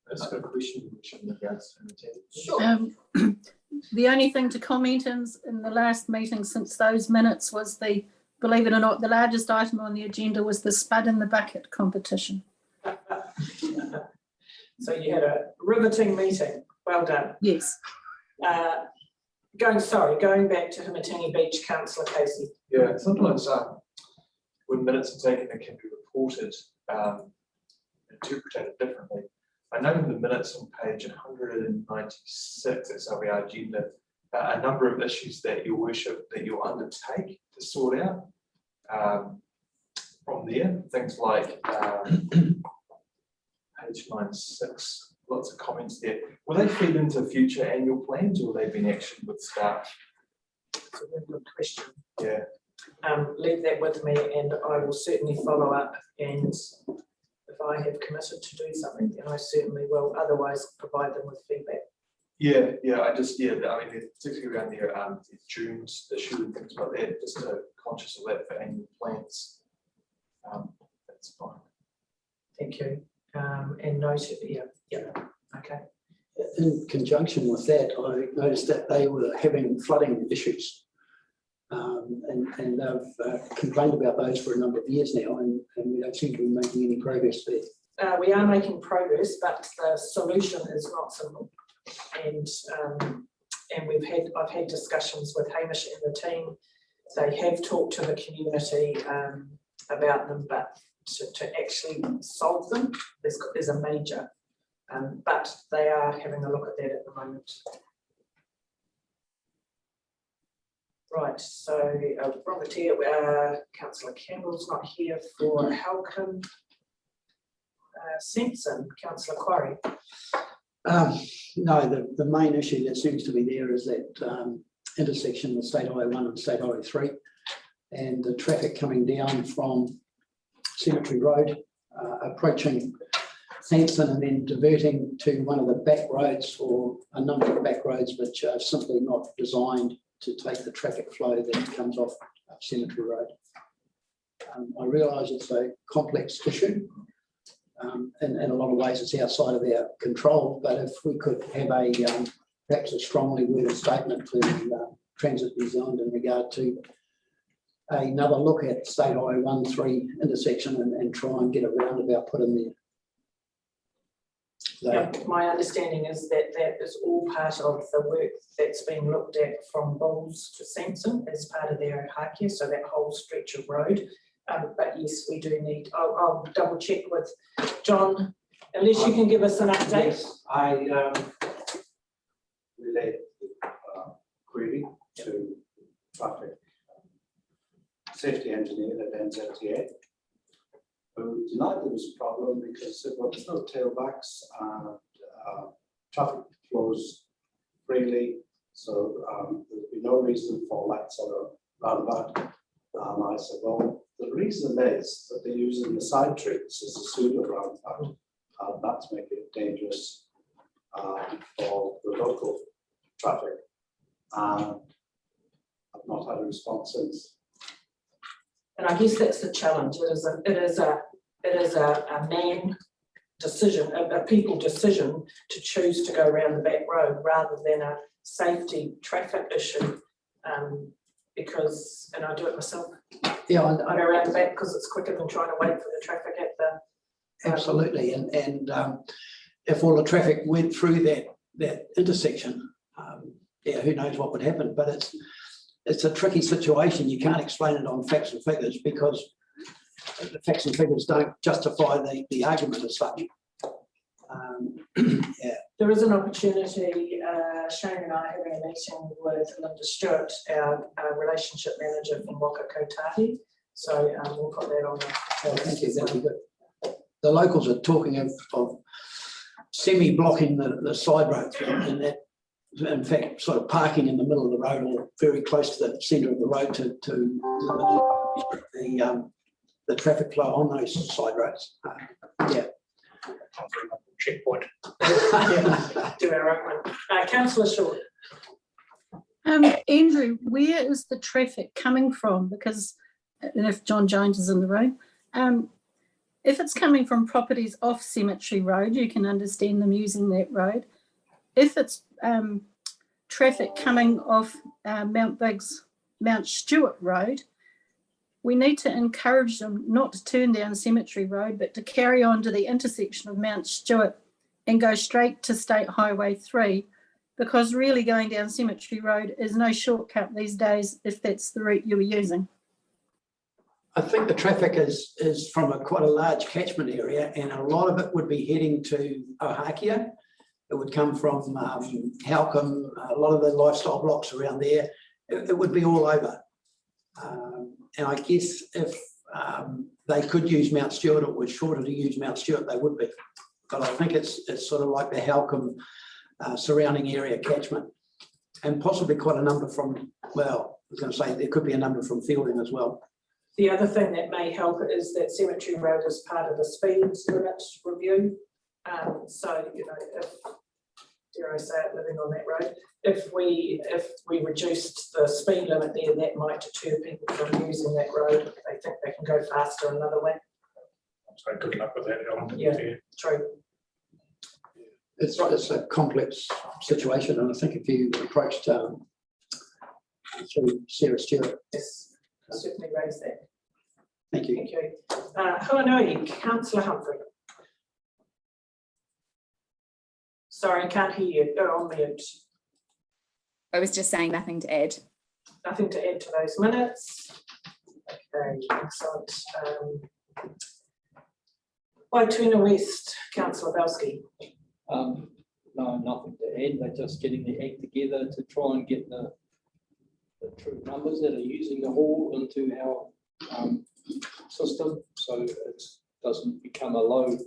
That's a good question, which in regards to attendance. Sure. The only thing to comment in the last meeting since those minutes was the, believe it or not, the largest item on the agenda was the Spud in the Bucket competition. So you had a riveting meeting. Well done. Yes. Going back to Humatangi Beach, Councillor Casey. Yeah, sometimes when minutes are taken, it can be reported, interpreted differently. I know in the minutes on page 196, that's our agenda, a number of issues that your worship, that you'll undertake to sort out from there. Things like page 96, lots of comments there. Will they feed into future annual plans, or will they be in action with staff? That's a really good question. Yeah. Leave that with me and I will certainly follow up, and if I have committed to do something, then I certainly will, otherwise provide them with feedback. Yeah, I mean, particularly around the June's issue and things like that, just conscious of that for annual plans. That's fine. Thank you. And noted, yeah, okay. In conjunction with that, I noticed that they were having flooding issues. And they've complained about those for a number of years now, and we don't seem to be making any progress there. We are making progress, but the solution is not simple. And I've had discussions with Hamish and the team. They have talked to the community about them, but to actually solve them is a major. But they are having a look at that at the moment. Right, so Councillor Campbell's not here for Halcombe. Simpson, Councillor Quarry. No, the main issue that seems to be there is that intersection with State Highway 1 and State Highway 3, and the traffic coming down from Cemetery Road, approaching Sanson and then diverting to one of the back roads, or a number of back roads which are simply not designed to take the traffic flow that comes off Cemetery Road. I realise it's a complex issue. In a lot of ways it's outside of our control, but if we could have perhaps a strongly worded statement to Transit New Zealand in regard to another look at State Highway 1-3 intersection and try and get a roundabout put in there. So, yeah, my understanding is that that is all part of the work that's been looked at from Bulls to Sampson as part of their Hakia, so that whole stretch of road. But yes, we do need, I'll double check with John, unless you can give us an update. Yes, I relayed the query to traffic safety engineer at NZTA, who denied there was a problem because there was no tailbacks and traffic flows freely, so there'd be no reason for lights or roundabout. And I said, well, the reason is that they're using the side streets as a pseudo roundabout, and that's making it dangerous for the local traffic. And I've not had a response since. And I guess that's the challenge. It is a man decision, a people decision to choose to go around the back road rather than a safety traffic issue. Because, and I do it myself. Yeah, I go around the back because it's quicker than trying to wait for the traffic at the. Absolutely, and if all the traffic went through that intersection, yeah, who knows what would happen? But it's a tricky situation. You can't explain it on facts and figures because the facts and figures don't justify the argument as such. Yeah. There is an opportunity. Shane and I are having a meeting with Linda Stewart, our relationship manager from Waka Kotahi. So we'll put that on. Thank you. That'd be good. The locals are talking of semi-blocking the side roads, and that, in fact, sort of parking in the middle of the road or very close to the centre of the road to limit the traffic flow on those side roads. Yeah. Checkpoint. Do our own one. Councillor Short. Andrew, where is the traffic coming from? Because if John Jones is in the room, if it's coming from properties off Cemetery Road, you can understand them using that road. If it's traffic coming off Mount Stewart Road, we need to encourage them not to turn down Cemetery Road, but to carry on to the intersection of Mount Stewart and go straight to State Highway 3, because really going down Cemetery Road is no shortcut these days if that's the route you were using. I think the traffic is from quite a large catchment area, and a lot of it would be heading to Ohakia. It would come from Halcombe, a lot of the lifestyle blocks around there. It would be all over. And I guess if they could use Mount Stewart, it was shorter to use Mount Stewart, they would be. But I think it's sort of like the Halcombe surrounding area catchment, and possibly quite a number from, well, I was going to say there could be a number from Fielding as well. The other thing that may help is that Cemetery Road is part of the speed limit review. So, you know, if, dare I say it, living on that road, if we reduced the speed limit there, that might deter people from using that road. They think they can go faster another way. So good luck with that, Ellen. Yeah, true. It's a complex situation, and I think if you approached Sarah Stewart. Yes, I'll certainly raise that. Thank you. Thank you. Huanui, Councillor Humphrey. Sorry, I can't hear you. Go on mute. I was just saying nothing to add. Nothing to add to those minutes. Okay, excellent. Waituna West, Councillor Belsky. No, nothing to add. They're just getting the act together to try and get the true numbers that are using the hall into our system, so it doesn't become a low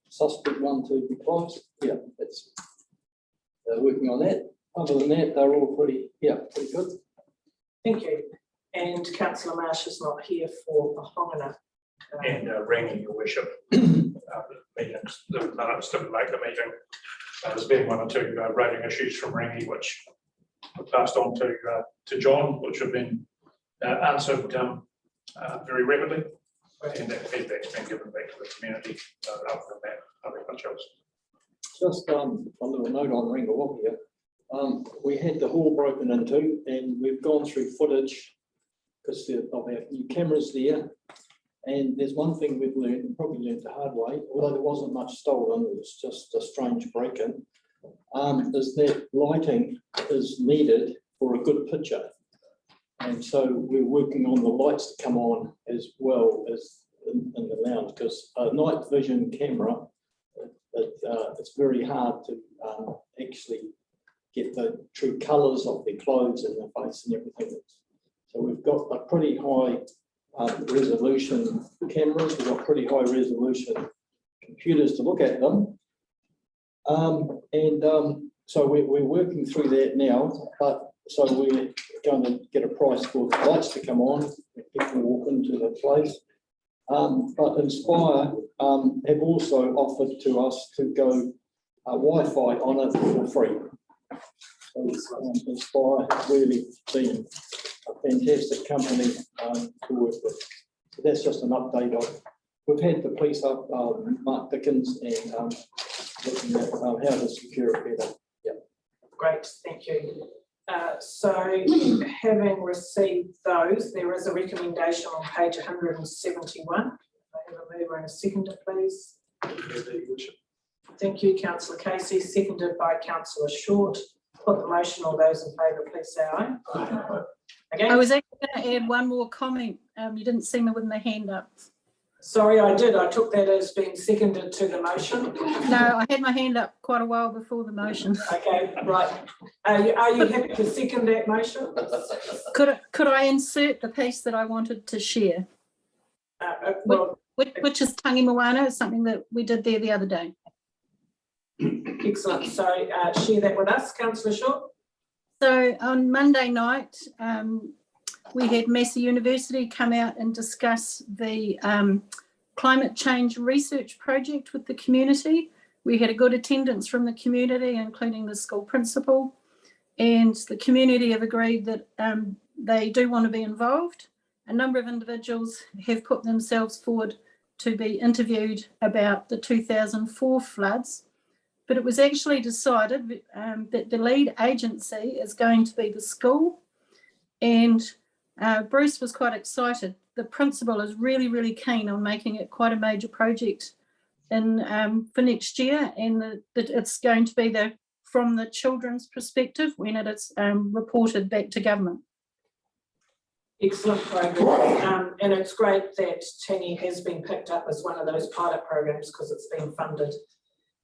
suspect one to be closed. Yeah, they're working on that. Other than that, they're all pretty good. Thank you. And Councillor Marsh is not here for Hongana. And Rangi, Your Worship, meetings, the minutes didn't make the meeting. There's been one or two rating issues from Rangi, which were passed on to John, which have been answered very rapidly, and that feedback's been given back to the community. Other than that, nothing much else. Just a little note on Ringawong here. We had the hall broken into, and we've gone through footage because of our new cameras there. And there's one thing we've learned, and probably learned the hard way, although there wasn't much stolen, it was just a strange break-in, is that lighting is needed for a good picture. And so we're working on the lights to come on as well as in the lounge, because a night vision camera, it's very hard to actually get the true colours of their clothes and their face and everything. So we've got a pretty high resolution cameras, we've got pretty high resolution computers to look at them. So we're working through that now, but so we're going to get a price for the lights to come on when people walk into the place. But Inspire have also offered to us to go Wi-Fi on it for free. So Inspire have really been a fantastic company to work with. So that's just an update of. We've had the police up, Mark Dickens, and looking at how to secure it better. Yeah. Great, thank you. So having received those, there is a recommendation on page 171. I have a mover and a seconder, please. Thank you, Councillor Casey, seconded by Councillor Short. Put the motion, all those in favour, please say aye. Aye. Again? I was actually going to add one more comment. You didn't see me with my hand up. Sorry, I did. I took that as being seconded to the motion. No, I had my hand up quite a while before the motion. Okay, right. Are you happy to second that motion? Could I insert the piece that I wanted to share? Which is Tangi Moana, something that we did there the other day. Excellent. So share that with us, Councillor Shaw. So on Monday night, We had Massey University come out and discuss the climate change research project with the community. We had a good attendance from the community, including the school principal, and the community have agreed that they do want to be involved. A number of individuals have put themselves forward to be interviewed about the 2004 floods, but it was actually decided that the lead agency is going to be the school, and Bruce was quite excited. The principal is really, really keen on making it quite a major project for next year, and that it's going to be from the children's perspective when it is reported back to government. Excellent program, and it's great that Tangy has been picked up as one of those pilot programs because it's been funded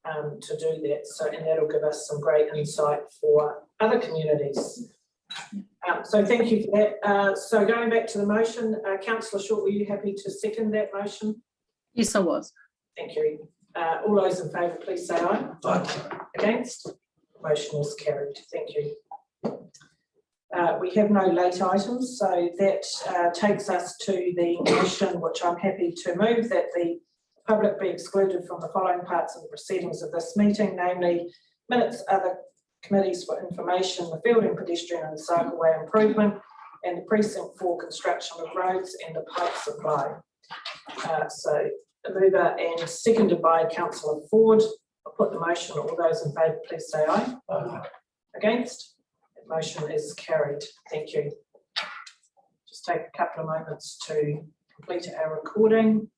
to do that. So, and that'll give us some great insight for other communities. So thank you for that. So going back to the motion, Councillor Short, were you happy to second that motion? Yes, I was. Thank you. All those in favour, please say aye. Aye. Against? Motion is carried. Thank you. We have no late items, so that takes us to the motion, which I'm happy to move, that the public be excluded from the following parts of the proceedings of this meeting, namely minutes, other committees for information, the field and pedestrian and cycleway improvement, and the precinct 4 construction of roads and the pipe supply. So a mover and seconded by Councillor Ford. I'll put the motion. All those in favour, please say aye. Aye. Against? The motion is carried. Thank you. Just take a couple of moments to complete our recording.